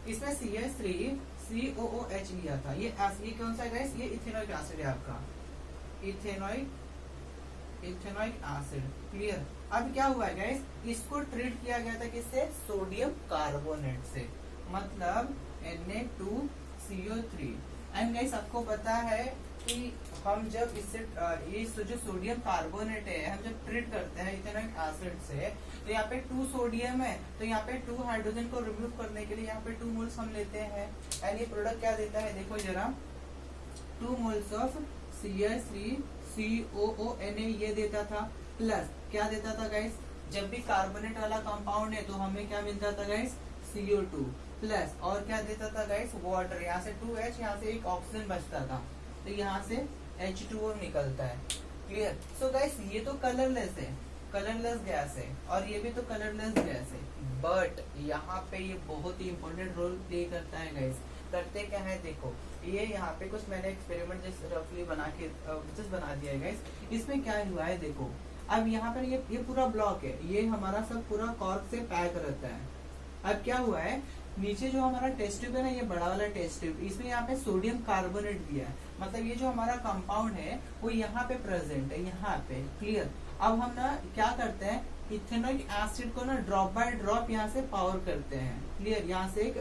इसमें CH3COOH लिया था। ये कौन सा गाइस, ये इथेनॉइक एसिड है आपका, इथेनॉइक एसिड। क्लियर? अब क्या हुआ है गाइस, इसको ट्रीट किया गया था किससे, सोडियम कार्बोनेट से, मतलब Na2CO3। एंड गाइस आपको पता है कि हम जब इससे ये जो सोडियम कार्बोनेट है, हम जब ट्रीट करते हैं इथेनॉइक एसिड से, तो यहाँ पे 2 सोडियम है, तो यहाँ पे 2 हाइड्रोजन को रिमूव करने के लिए यहाँ पे 2 मोल्स हम लेते हैं। एंड ये प्रोडक्ट क्या देता है, देखो जरा 2 मोल्स ऑफ CH3COONA ये देता था, प्लस क्या देता था गाइस, जब भी कार्बोनेट वाला कंपाउंड है तो हमें क्या मिलता था गाइस, CO2 प्लस, और क्या देता था गाइस, वाटर। यहाँ से 2H, यहाँ से एक ऑक्सीजन बचता था, तो यहाँ से H2O निकलता है। क्लियर? सो गाइस ये तो कलरलेस है, कलरलेस गैस है, और ये भी तो कलरलेस गैस है, बट यहाँ पे ये बहुत ही इंपॉर्टेंट रोल प्ले करता है गाइस। करते क्या है, देखो ये यहाँ पे कुछ मैंने एक्सपेरिमेंट जैसे रफली बना के जस्ट बना दिया है गाइस। इसमें क्या हुआ है, देखो अब यहाँ पर ये पूरा ब्लॉक है, ये हमारा सब पूरा कॉर्क से पैक रहता है। अब क्या हुआ है, नीचे जो हमारा टेस्ट ट्यूब है ना, ये बड़ा वाला टेस्ट ट्यूब, इसमें यहाँ पे सोडियम कार्बोनेट दिया है, मतलब ये जो हमारा कंपाउंड है वो यहाँ पे प्रेजेंट है, यहाँ पे। क्लियर? अब हम ना क्या करते हैं, इथेनॉइक एसिड को ना ड्रॉप बाय ड्रॉप यहाँ से पावर करते हैं। क्लियर? यहाँ से एक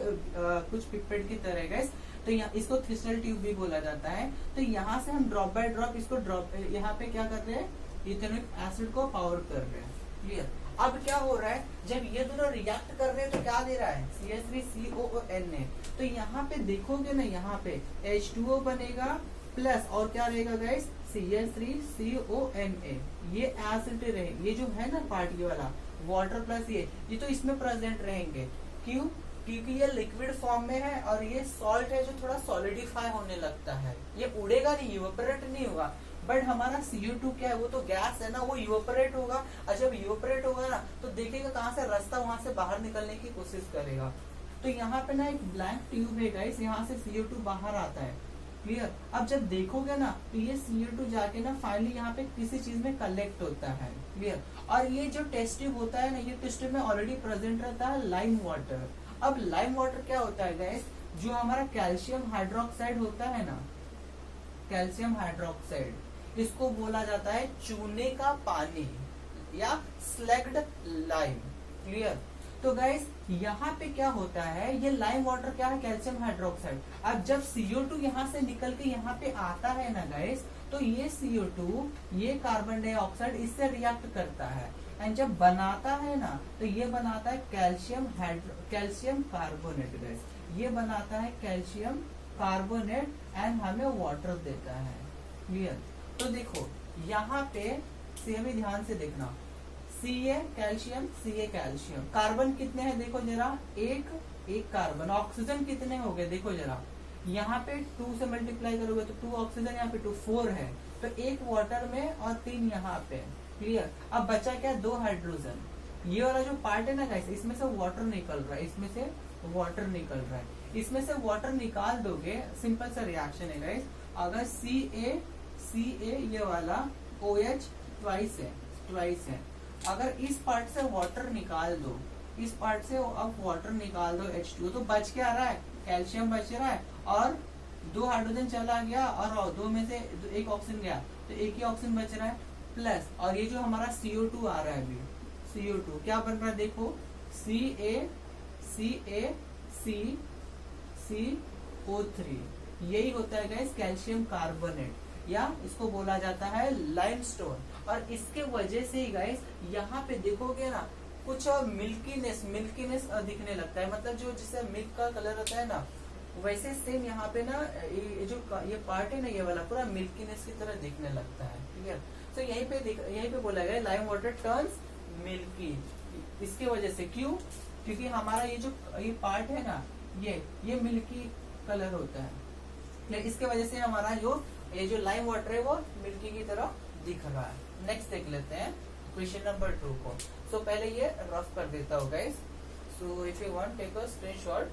कुछ पिपेट की तरह गाइस, तो इसको थ्रिस्टल ट्यूब भी बोला जाता है। तो यहाँ से हम ड्रॉप बाय ड्रॉप इसको यहाँ पे क्या कर रहे हैं, इथेनॉइक एसिड को पावर कर रहे हैं। क्लियर? अब क्या हो रहा है, जब ये दोनों रिएक्ट कर रहे हैं तो क्या दे रहा है, CH3COONA। तो यहाँ पे देखोगे ना, यहाँ पे H2O बनेगा, प्लस और क्या रहेगा गाइस, CH3CONA। ये एसिड रहे, ये जो है ना पार्ट ये वाला वाटर प्लस ये तो इसमें प्रेजेंट रहेंगे। क्यों? क्योंकि ये लिक्विड फॉर्म में है और ये सॉल्ट है जो थोड़ा सॉलिडिफाई होने लगता है, ये उड़ेगा नहीं, इवेपोरेट नहीं होगा। बट हमारा CO2 क्या है, वो तो गैस है ना, वो इवेपोरेट होगा, और जब इवेपोरेट होगा ना तो देखेगा कहाँ से रास्ता, वहां से बाहर निकलने की कोशिश करेगा। तो यहाँ पे ना एक ब्लैंक ट्यूब है गाइस, यहाँ से CO2 बाहर आता है। क्लियर? अब जब देखोगे ना तो ये CO2 जाके ना फाइनली यहाँ पे किसी चीज में कलेक्ट होता है। क्लियर? और ये जो टेस्ट ट्यूब होता है ना, ये टेस्ट ट्यूब में ऑलरेडी प्रेजेंट रहता है लाइम वाटर। अब लाइम वाटर क्या होता है गाइस, जो हमारा कैल्शियम हाइड्रोक्साइड होता है ना, कैल्शियम हाइड्रोक्साइड, इसको बोला जाता है चूने का पानी। या स्लैग्ड लाइम। क्लियर। तो गाइस यहाँ पे क्या होता है, ये लाइम वाटर क्या है, कैल्शियम हाइड्रोक्साइड। अब जब CO2 यहाँ से निकल के यहाँ पे आता है ना गाइस, तो ये CO2 ये कार्बन डाइऑक्साइड इससे रिएक्ट करता है, एंड जब बनाता है ना तो ये बनाता है कैल्शियम कार्बोनेट। गाइस ये बनाता है कैल्शियम कार्बोनेट एंड हमें वाटर देता है। क्लियर। तो देखो यहाँ पे भी ध्यान से देखना, Ca कैल्शियम, कार्बन कितने हैं देखो जरा, एक कार्बन। ऑक्सीजन कितने हो गए देखो जरा, यहाँ पे 2 से मल्टीप्लाई करोगे तो 2 ऑक्सीजन, यहाँ पे 2 4 है, तो 1 वाटर में और 3 यहाँ पे। क्लियर। अब बचा क्या, 2 हाइड्रोजन। ये वाला जो पार्ट है ना गाइस, इसमें से वाटर निकल रहा है, इसमें से वाटर निकल रहा है। इसमें से वाटर निकाल दोगे, सिंपल सा रिएक्शन है गाइस। अगर Ca ये वाला OH ट्वाइस है, अगर इस पार्ट से वाटर निकाल दो, इस पार्ट से अब वाटर निकाल दो H2, तो बच क्या रहा है, कैल्शियम बच रहा है, और 2 हाइड्रोजन चला गया और 2 में से 1 ऑक्सीजन गया, तो 1 ही ऑक्सीजन बच रहा है, प्लस और ये जो हमारा CO2 आ रहा है अभी, CO2 क्या बन रहा है देखो, CaCO3, यही होता है गाइस कैल्शियम कार्बोनेट, या इसको बोला जाता है लाइमस्टोन। और इसके वजह से ही गाइस यहाँ पे देखोगे ना कुछ मिल्कीनेस दिखने लगता है, मतलब जो जिससे मिल्क का कलर होता है ना, वैसे सेम यहाँ पे ना ये पार्ट है ना, ये वाला पूरा मिल्कीनेस की तरह दिखने लगता है। क्लियर। तो यहीं पे बोला गया लाइम वाटर टर्न्स मिल्की, इसके वजह से। क्यों, क्योंकि हमारा ये पार्ट है ना, ये मिल्की कलर होता है, इसके वजह से हमारा ये जो लाइम वाटर है वो मिल्की की तरह दिख रहा है। नेक्स्ट देख लेते हैं क्वेश्चन नंबर 2 को। सो पहले ये रफ कर देता हूँ guys. So if you want take a screenshot.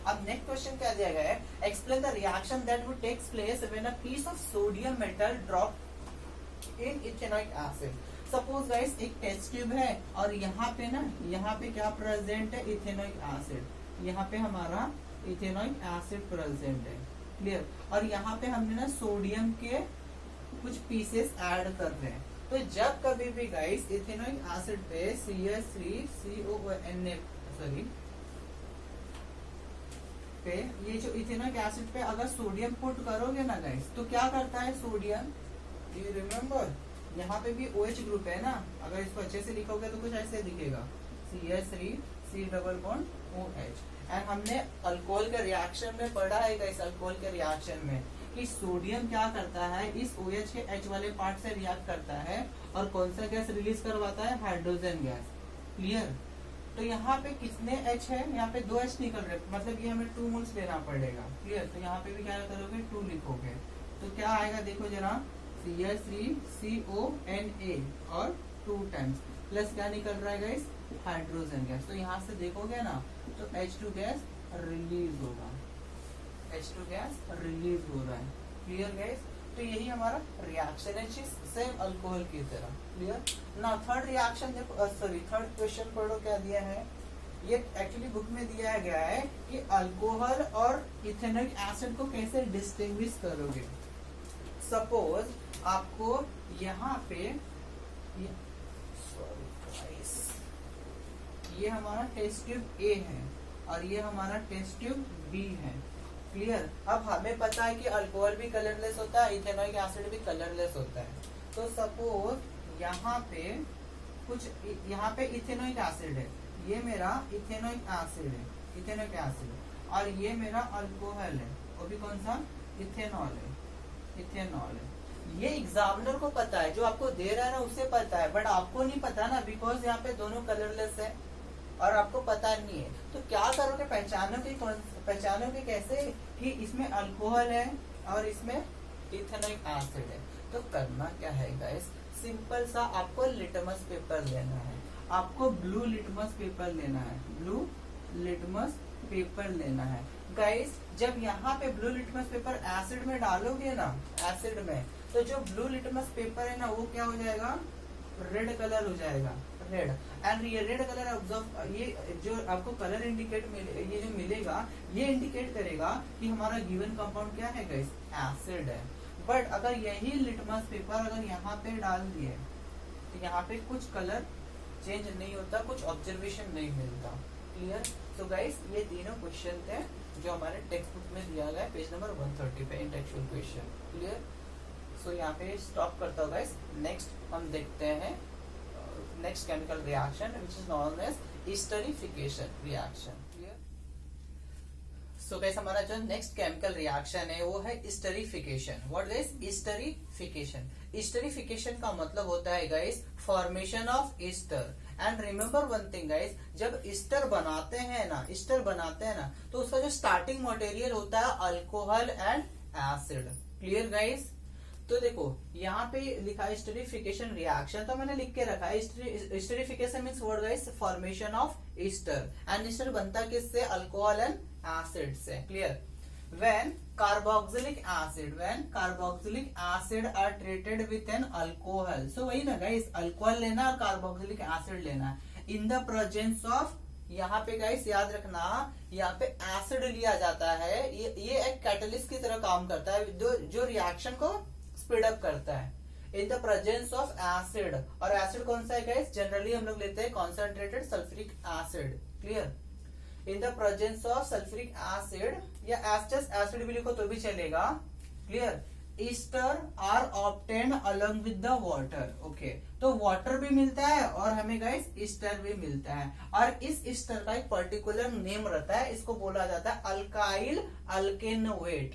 अब नेक्स्ट क्वेश्चन क्या दिया गया है, explain the reaction that would takes place when a piece of sodium metal drop in ethanoic acid. Suppose guys एक टेस्ट ट्यूब है और यहाँ पे क्या प्रेजेंट है, इथेनॉइक एसिड। यहाँ पे हमारा इथेनॉइक एसिड प्रेजेंट है। क्लियर। और यहाँ पे हमने ना सोडियम के कुछ पीसेस ऐड कर रहे हैं। तो जब कभी भी गाइस इथेनॉइक एसिड पे CH3CONA पे ये जो इथेनॉइक एसिड पे अगर सोडियम पुट करोगे ना गाइस, तो क्या करता है सोडियम, यू रिमेम्बर यहाँ पे भी OH ग्रुप है ना, अगर इसको अच्छे से लिखोगे तो कुछ ऐसे दिखेगा, CH3C≡OH। एंड हमने अल्कोहल के रिएक्शन में पढ़ा है गाइस, अल्कोहल के रिएक्शन में कि सोडियम क्या करता है, इस OH के H वाले पार्ट से रिएक्ट करता है और कौन सा गैस रिलीज करवाता है, हाइड्रोजन गैस। क्लियर। तो यहाँ पे कितने H है, यहाँ पे 2 H निकल रहे, मतलब ये हमें 2 मोल्स लेना पड़ेगा। क्लियर। तो यहाँ पे भी क्या करोगे, 2 लिखोगे, तो क्या आएगा देखो जरा, CH3CONA और 2 टाइम्स प्लस क्या निकल रहा है गाइस, हाइड्रोजन गैस। तो यहाँ से देखोगे ना तो H2 गैस रिलीज होगा, H2 गैस रिलीज हो रहा है। Clear guys. तो यही हमारा रिएक्शन है, सेम अल्कोहल की तरह। क्लियर ना। थर्ड रिएक्शन देखो, थर्ड क्वेश्चन पढ़ो क्या दिया है, ये एक्चुअली बुक में दिया गया है कि अल्कोहल और इथेनॉइक एसिड को कैसे डिस्टिंग्विश करोगे। सपोज आपको यहाँ पे ये हमारा टेस्ट ट्यूब A है और ये हमारा टेस्ट ट्यूब B है। क्लियर। अब हमें पता है कि अल्कोहल भी कलरलेस होता है, इथेनॉइक एसिड भी कलरलेस होता है। तो सपोज यहाँ पे इथेनॉइक एसिड है, ये मेरा इथेनॉइक एसिड है, इथेनॉइक एसिड, और ये मेरा अल्कोहल है, वो भी कौन सा, इथेनॉल है, इथेनॉल है। ये एग्जामिनर को पता है, जो आपको दे रहा है ना उसे पता है, बट आपको नहीं पता ना, बिकॉज यहाँ पे दोनों कलरलेस है और आपको पता नहीं है। तो क्या करोगे, पहचानोगे कैसे कि इसमें अल्कोहल है और इसमें इथेनॉइक एसिड है। तो करना क्या है गाइस, सिंपल सा आपको लिटमस पेपर लेना है, आपको ब्लू लिटमस पेपर लेना है, ब्लू लिटमस पेपर लेना है गाइस। जब यहाँ पे ब्लू लिटमस पेपर एसिड में डालोगे ना, एसिड में, तो जो ब्लू लिटमस पेपर है ना वो क्या हो जाएगा, रेड कलर हो जाएगा, रेड। एंड ये रेड कलर ऑब्जर्व, ये जो आपको कलर इंडिकेट ये जो मिलेगा ये इंडिकेट करेगा कि हमारा गिवन कंपाउंड क्या है गाइस, एसिड है। बट अगर यही लिटमस पेपर अगर यहाँ पे डाल दिए तो यहाँ पे कुछ कलर चेंज नहीं होता, कुछ ऑब्जर्वेशन नहीं मिलता। क्लियर। सो गाइस ये तीनों क्वेश्चन थे जो हमारे टेक्स्ट बुक में दिया गया है पेज नंबर 130 पे, इंटेलेक्चुअल क्वेश्चन। क्लियर। सो यहाँ पे स्टॉप करता हूँ गाइस। नेक्स्ट हम देखते हैं next chemical reaction which is known as esterification reaction. Clear. So guys हमारा जो नेक्स्ट केमिकल रिएक्शन है वो है esterification. What is esterification? Esterification का मतलब होता है guys formation of ester. And remember one thing guys, जब एस्टर बनाते हैं ना तो उसका जो स्टार्टिंग मटेरियल होता है alcohol and acid. Clear guys. तो देखो यहाँ पे लिखा है एस्टरिफिकेशन रिएक्शन, तो मैंने लिख के रखा है esterification means what guys, formation of ester. And ester बनता किससे, अल्कोहल एंड एसिड से। Clear. when carboxylic acid are treated with an alcohol, so वही ना गाइस, अल्कोहल लेना और कार्बोक्सिलिक एसिड लेना in the presence of, यहाँ पे गाइस याद रखना यहाँ पे एसिड लिया जाता है, ये एक कैटलिस्ट की तरह काम करता है जो रिएक्शन को स्पीड अप करता है। In the presence of acid, और एसिड कौन सा है गाइस, जनरली हम लोग लेते हैं concentrated sulphuric acid. Clear. In the presence of sulphuric acid या एस्टस एसिड भी लिखो तो भी चलेगा। Clear. Ester are obtained along with the water. Okay, तो वाटर भी मिलता है और हमें गाइस ईस्टर भी मिलता है, और इस ईस्टर का एक पर्टिकुलर नेम रहता है, इसको बोला जाता है अल्काइल अल्केनोएट।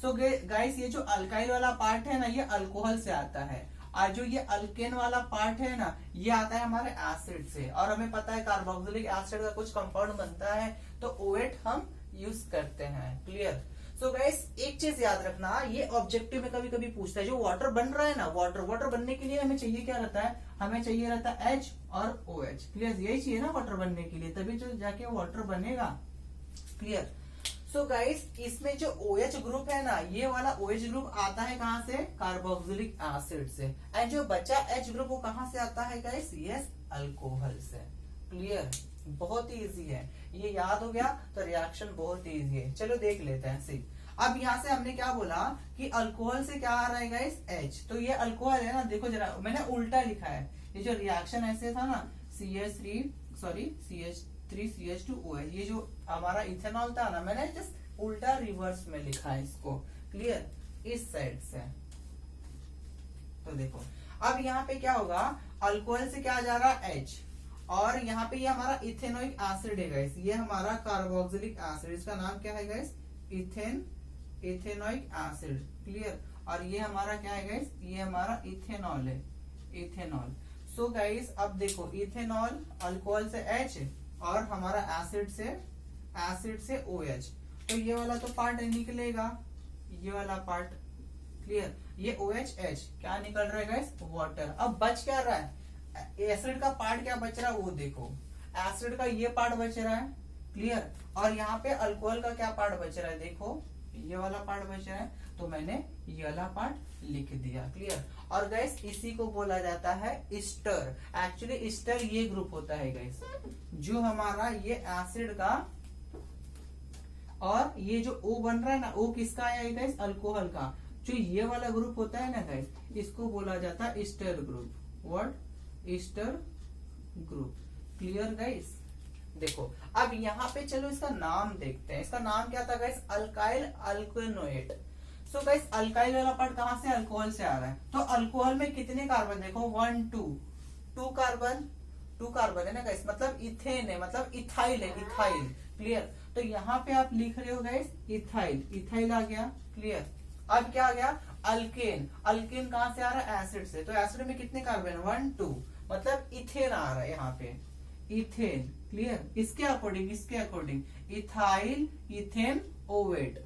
सो गाइस ये जो अल्काइल वाला पार्ट है ना ये अल्कोहल से आता है, और जो ये अल्केन वाला पार्ट है ना ये आता है हमारे एसिड से, और हमें पता है कार्बोक्सिलिक एसिड का कुछ कंपाउंड बनता है तो ओएट हम यूज करते हैं। क्लियर। सो गाइस एक चीज याद रखना, ये ऑब्जेक्टिव में कभी कभी पूछता है, जो वाटर बन रहा है ना, वाटर बनने के लिए हमें चाहिए क्या रहता है, हमें चाहिए रहता है H और OH। क्लियर। यही चाहिए ना वाटर बनने के लिए, तभी तो जाके वाटर बनेगा। क्लियर। सो गाइस इसमें जो OH ग्रुप है ना, ये वाला OH ग्रुप आता है कहाँ से, कार्बोक्सिलिक एसिड से, एंड जो बचा H ग्रुप वो कहाँ से आता है गाइस, यस अल्कोहल से। क्लियर। बहुत ही इजी है, ये याद हो गया तो रिएक्शन बहुत ही इजी है। चलो देख लेते हैं। सी अब यहाँ से हमने क्या बोला कि अल्कोहल से क्या आ रहा है गाइस, H, तो ये अल्कोहल है ना, देखो जरा मैंने उल्टा लिखा है, ये जो रिएक्शन ऐसे था ना CH3CH2OH, ये जो हमारा इथेनॉल था ना, मैंने जस्ट उल्टा रिवर्स में लिखा है इसको। क्लियर। इस साइड से, तो देखो अब यहाँ पे क्या होगा, अल्कोहल से क्या जा रहा है H, और यहाँ पे ये हमारा इथेनोइक एसिड है गाइस, ये हमारा कार्बोक्सिलिक एसिड, इसका नाम क्या है गाइस, इथेनोइक एसिड। क्लियर। और ये हमारा क्या है गाइस, ये हमारा इथेनॉल है, इथेनॉल। सो गाइस अब देखो इथेनॉल अल्कोहल से H और हमारा एसिड से OH, तो ये वाला तो पार्ट निकलेगा, ये वाला पार्ट। क्लियर। ये OH क्या निकल रहा है गाइस, वाटर। अब बच क्या रहा है, एसिड का पार्ट क्या बच रहा है वो देखो, एसिड का ये पार्ट बच रहा है। क्लियर। और यहाँ पे अल्कोहल का क्या पार्ट बच रहा है, देखो ये वाला पार्ट बच रहा है, तो मैंने ये वाला पार्ट लिख दिया। क्लियर। और गैस इसी को बोला जाता है ईस्टर। एक्चुअली ईस्टर ये ग्रुप होता है गैस, जो हमारा ये एसिड का, और ये जो O बन रहा है ना, O किसका है गैस, अल्कोहल का। जो ये वाला ग्रुप होता है ना गैस, इसको बोला जाता है Easter group. What, Easter group. Clear guys. देखो अब यहाँ पे चलो इसका नाम देखते हैं, इसका नाम क्या था guys, alkyl alkanoate. So guys alkyl वाला पार्ट कहाँ से, अल्कोहल से आ रहा है, तो अल्कोहल में कितने कार्बन देखो, 1 2 कार्बन है ना गाइस, मतलब इथेन है, मतलब इथाइल है, इथाइल। क्लियर। तो यहाँ पे आप लिख रहे हो गाइस इथाइल आ गया। क्लियर। अब क्या आ गया, अल्केन कहाँ से आ रहा है, एसिड से, तो एसिड में कितने कार्बन, 1 2, मतलब इथेन आ रहा है यहाँ पे, इथेन। क्लियर। इसके अकॉर्डिंग इथाइल इथेन ओएट।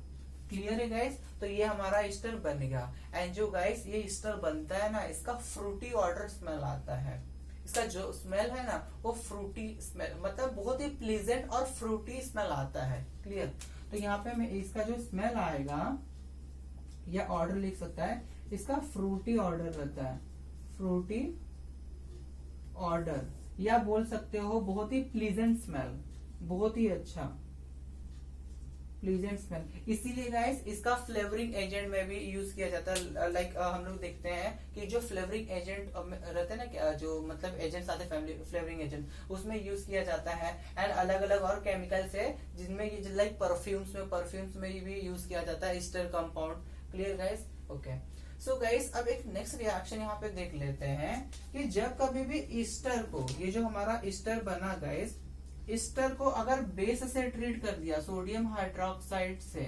क्लियर है गाइस। तो ये हमारा ईस्टर बन गया, एंड जो गाइस ये ईस्टर बनता है ना, इसका फ्रूटी ऑर्डर स्मेल आता है, इसका जो स्मेल है ना वो फ्रूटी स्मेल, मतलब बहुत ही प्लीजेंट और फ्रूटी स्मेल आता है। क्लियर। तो यहाँ पे मैं इसका जो स्मेल आएगा या ऑर्डर लिख सकता है, इसका फ्रूटी ऑर्डर रहता है, फ्रूटी ऑर्डर, या बोल सकते हो बहुत ही प्लीजेंट स्मेल, बहुत ही अच्छा प्लीजेंट स्मेल। इसीलिए गाइस इसका फ्लेवरिंग एजेंट में भी यूज किया जाता है। लाइक हम लोग देखते हैं कि जो फ्लेवरिंग एजेंट रहते हैं ना, क्या जो मतलब एजेंट्स आते हैं फ्लेवरिंग एजेंट, उसमें यूज किया जाता है। एंड अलग अलग और केमिकल्स है जिनमें ये लाइक परफ्यूम्स में भी यूज किया जाता है Easter compound. Clear guys? Okay. सो गाइस अब एक नेक्स्ट रिएक्शन यहाँ पे देख लेते हैं कि जब कभी भी ईस्टर को, ये जो हमारा ईस्टर बना गाइस, ईस्टर को अगर बेस से ट्रीट कर दिया सोडियम हाइड्रोक्साइड से,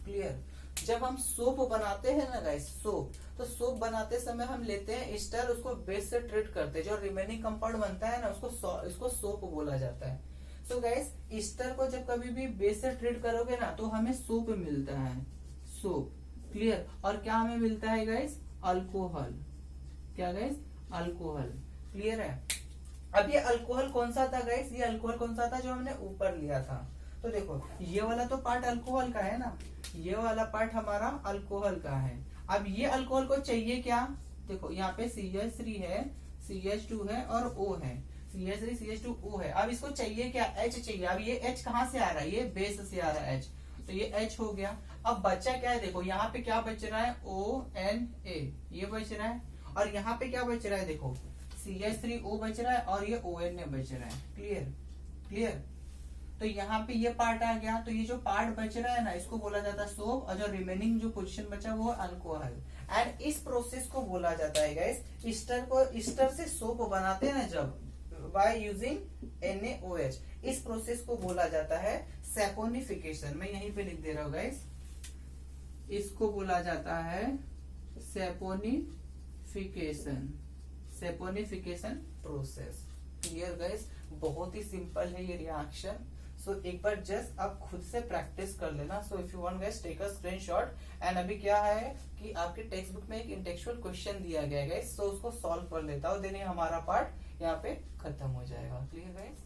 क्लियर, जब हम सोप बनाते हैं ना गाइस, सोप, तो सोप बनाते समय हम लेते हैं ईस्टर, उसको बेस से ट्रीट करते हैं, जो रिमेनिंग कंपाउंड बनता है ना इसको सोप बोला जाता है। सो गाइस ईस्टर को जब कभी भी बेस से ट्रीट करोगे ना तो हमें सोप मिलता है, सोप। क्लियर? और क्या हमें मिलता है गाइस? अल्कोहल। क्या गाइस? अल्कोहल। क्लियर है? अब ये अल्कोहल कौन सा था गाइस? ये अल्कोहल कौन सा था जो हमने ऊपर लिया था? तो देखो ये वाला तो पार्ट अल्कोहल का है ना, ये वाला पार्ट हमारा अल्कोहल का है। अब ये अल्कोहल को चाहिए क्या? देखो यहाँ पे CH3 है, CH2 है और O है, CH3 CH2 O है। अब इसको चाहिए क्या? H चाहिए। अब ये H कहाँ से आ रहा है? ये बेस से आ रहा है H, तो ये H हो गया। अब बचा क्या है? देखो यहाँ पे क्या बच रहा है? ONA, ये बच रहा है। और यहाँ पे क्या बच रहा है? देखो CH3O बच रहा है और ये ONA बच रहा है। क्लियर? क्लियर? तो यहाँ पे ये पार्ट आ गया, तो ये जो पार्ट बच रहा है ना इसको बोला जाता है सोप, और जो रिमेनिंग जो पोजीशन बचा वो अल्कोहल। एंड इस प्रोसेस को बोला जाता है गाइस, ईस्टर से सोप बनाते हैं ना जब, बाय यूजिंग NaOH, इस प्रोसेस को बोला जाता है सैपोनिफिकेशन। मैं यहीं पे लिख दे रहा हूँ गाइस, इसको बोला जाता है सैपोनिफिकेशन प्रोसेस। Clear guys? बहुत ही सिंपल है ये रिएक्शन। सो एक बार जस्ट आप खुद से प्रैक्टिस कर लेना। So if you want guys take a screenshot. And अभी क्या है कि आपके टेक्स्ट बुक में एक इंटेक्चुअल क्वेश्चन दिया गया है गाइस, सो उसको सॉल्व कर लेता हूँ, देन हमारा पार्ट यहाँ पे खत्म हो जाएगा। Clear guys?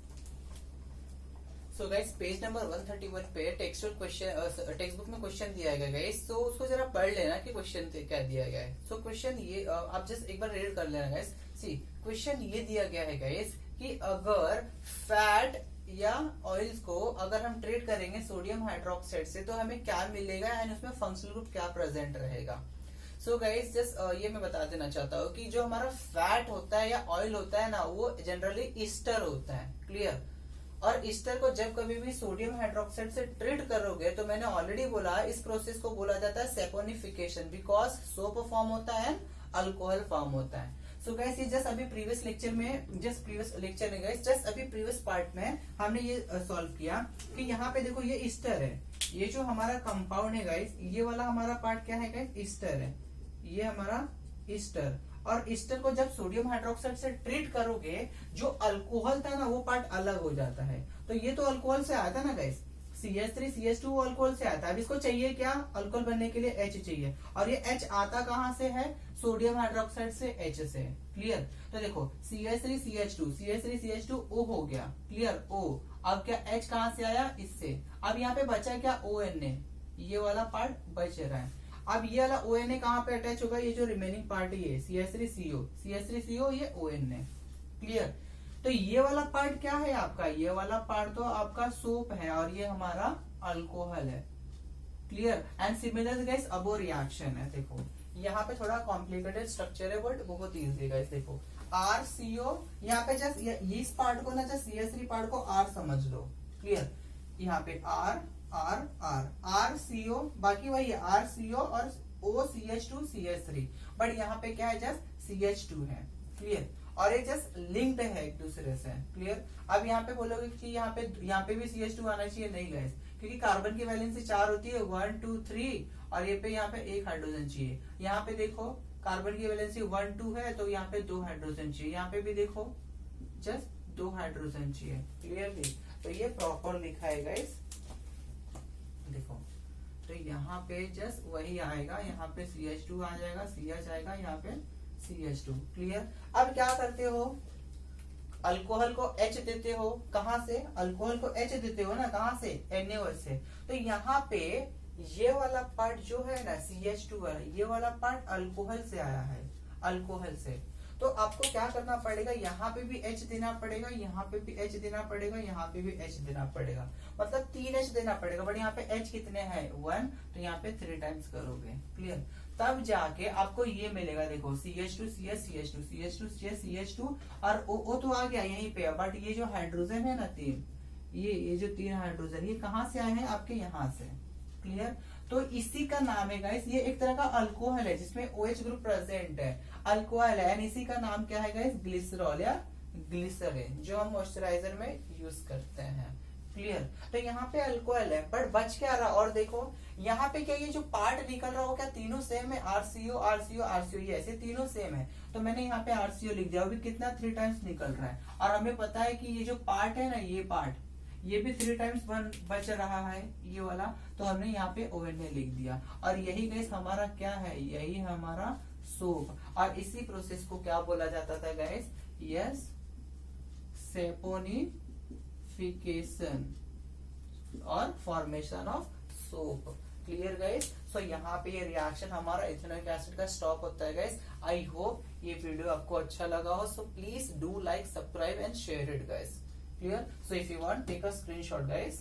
So guys page number 131 पे टेक्स्ट बुक में क्वेश्चन दिया गया गाइस, तो उसको जरा पढ़ लेना कि क्वेश्चन क्या दिया गया है। सो क्वेश्चन ये आप जस्ट एक बार रीड कर लेना गाइस। सी क्वेश्चन ये दिया गया है गाइस कि अगर फैट या ऑयल्स को अगर हम ट्रीट करेंगे सोडियम हाइड्रोक्साइड से तो हमें क्या मिलेगा एंड उसमें फंक्शनल ग्रुप क्या प्रेजेंट रहेगा। सो गाइस जस्ट ये मैं बता देना चाहता हूँ कि जो हमारा फैट होता है या ऑयल होता है ना वो जनरली ईस्टर होता है। क्लियर? और ईस्टर को जब कभी भी सोडियम हाइड्रोक्साइड से ट्रीट करोगे तो मैंने ऑलरेडी बोला इस प्रोसेस को बोला जाता है सैपोनिफिकेशन, बिकॉज सोप फॉर्म होता है एंड अल्कोहल फॉर्म होता है। सो गाइस ये जस्ट अभी प्रीवियस लेक्चर में जस्ट अभी प्रीवियस पार्ट में हमने ये सॉल्व किया कि यहाँ पे देखो ये ईस्टर है, ये जो हमारा कंपाउंड है गाइस, ये वाला हमारा पार्ट क्या है गाइस? ईस्टर है, ये हमारा ईस्टर। और ईस्टर को जब सोडियम हाइड्रोक्साइड से ट्रीट करोगे जो अल्कोहल था ना वो पार्ट अलग हो जाता है। तो ये तो अल्कोहल से आया था ना गाइस, CH3 CH2 वो अल्कोहल से आता है। अब इसको चाहिए क्या? अल्कोहल बनने के लिए H चाहिए, और ये H आता कहाँ से है? सोडियम हाइड्रोक्साइड से, H से। क्लियर? तो देखो CH3 CH2 O हो गया। क्लियर? O। अब क्या H कहाँ से आया? इससे। अब यहाँ पे बचा क्या? ONA, ये वाला पार्ट बच रहा है। अब ये वाला ONA कहाँ पे अटैच होगा? ये जो रिमेनिंग पार्ट है CH3CO, ये ONA। क्लियर? तो ये वाला पार्ट क्या है आपका? ये वाला पार्ट तो आपका सोप है और ये हमारा अल्कोहल है। Clear? And similar guys above reaction है। देखो यहाँ पे थोड़ा कॉम्प्लिकेटेड स्ट्रक्चर है बट बहुत इजी है गाइस। देखो RCO, यहाँ पे जस्ट इस पार्ट को ना जस्ट CH3 पार्ट को R समझ लो। क्लियर? यहाँ पे RCO, बाकी वही है RCO और OCH2 CH3, बट यहाँ पे क्या है? जस्ट CH2 है। क्लियर? और ये जस्ट लिंक्ड है एक दूसरे से। क्लियर? अब यहाँ पे बोलोगे कि यहाँ पे भी CH2 आना चाहिए, नहीं गाइस, क्योंकि कार्बन की वैलेंसी 4 होती है, 1 2 3, और ये पे यहाँ पे 1 हाइड्रोजन चाहिए। यहाँ पे देखो कार्बन की वैलेंसी 1 2 है तो यहाँ पे 2 हाइड्रोजन चाहिए, यहाँ पे भी देखो जस्ट 2 हाइड्रोजन चाहिए। क्लियरली? तो ये प्रॉपर लिखा है गाइस। देखो तो यहाँ पे जस्ट वही आएगा, यहाँ पे CH2 आ जाएगा, CH आएगा, यहाँ पे CH2। क्लियर? अब क्या करते हो? अल्कोहल को H देते हो, कहाँ से? अल्कोहल को H देते हो ना, कहाँ से? NaOH से। तो यहाँ पे ये वाला पार्ट जो है ना CH2 वाला, ये वाला पार्ट अल्कोहल से आया है, अल्कोहल से। तो आपको क्या करना पड़ेगा, यहाँ पे भी H देना पड़ेगा, यहाँ पे भी H देना पड़ेगा, यहाँ पे भी H देना पड़ेगा, मतलब 3H देना पड़ेगा। बट यहाँ पे H कितने हैं 1, तो यहाँ पे 3 टाइम्स करोगे, क्लियर। तब जाके आपको ये मिलेगा, देखो CH2 CH CH2 CH2 CH CH2 और O तो आ गया यहीं पे, बट ये जो हाइड्रोजन है ना 3, ये जो 3 हाइड्रोजन ये कहाँ से आए हैं, आपके यहाँ से, क्लियर। तो इसी का नाम है गाइस, ये एक तरह का अल्कोहल है जिसमें OH ग्रुप प्रेजेंट है, अल्कोहल है, एंड इसी का नाम क्या है गाइस, ग्लिसरॉल या ग्लिसरीन, जो हम मॉइस्चराइजर में यूज करते हैं, क्लियर। तो यहाँ पे अल्कोहल है, बट बच क्या रहा, और देखो यहाँ पे क्या ये जो पार्ट निकल रहा हो क्या तीनों सेम है, RCO RCO RCO, ये ऐसे तीनों सेम है। तो मैंने यहाँ पे RCO लिख दिया, अभी कितना 3 टाइम्स निकल रहा है, और हमें पता है कि ये जो पार्ट है ना, ये पार्ट ये भी 3 टाइम्स बच रहा है ये वाला, तो हमने यहाँ पे ONA लिख दिया। और यही गैस हमारा क्या है, यही हमारा सोप, और इसी प्रोसेस को क्या बोला जाता था गैस, यस सेपोनिफिकेशन और formation of soap, clear guys. So यहाँ पे ये रिएक्शन हमारा इथेनॉइक एसिड का स्टॉप होता है गाइस। आई होप ये वीडियो आपको अच्छा लगा हो, so please do like, subscribe and share it guys, clear. So if you want, take a screenshot guys.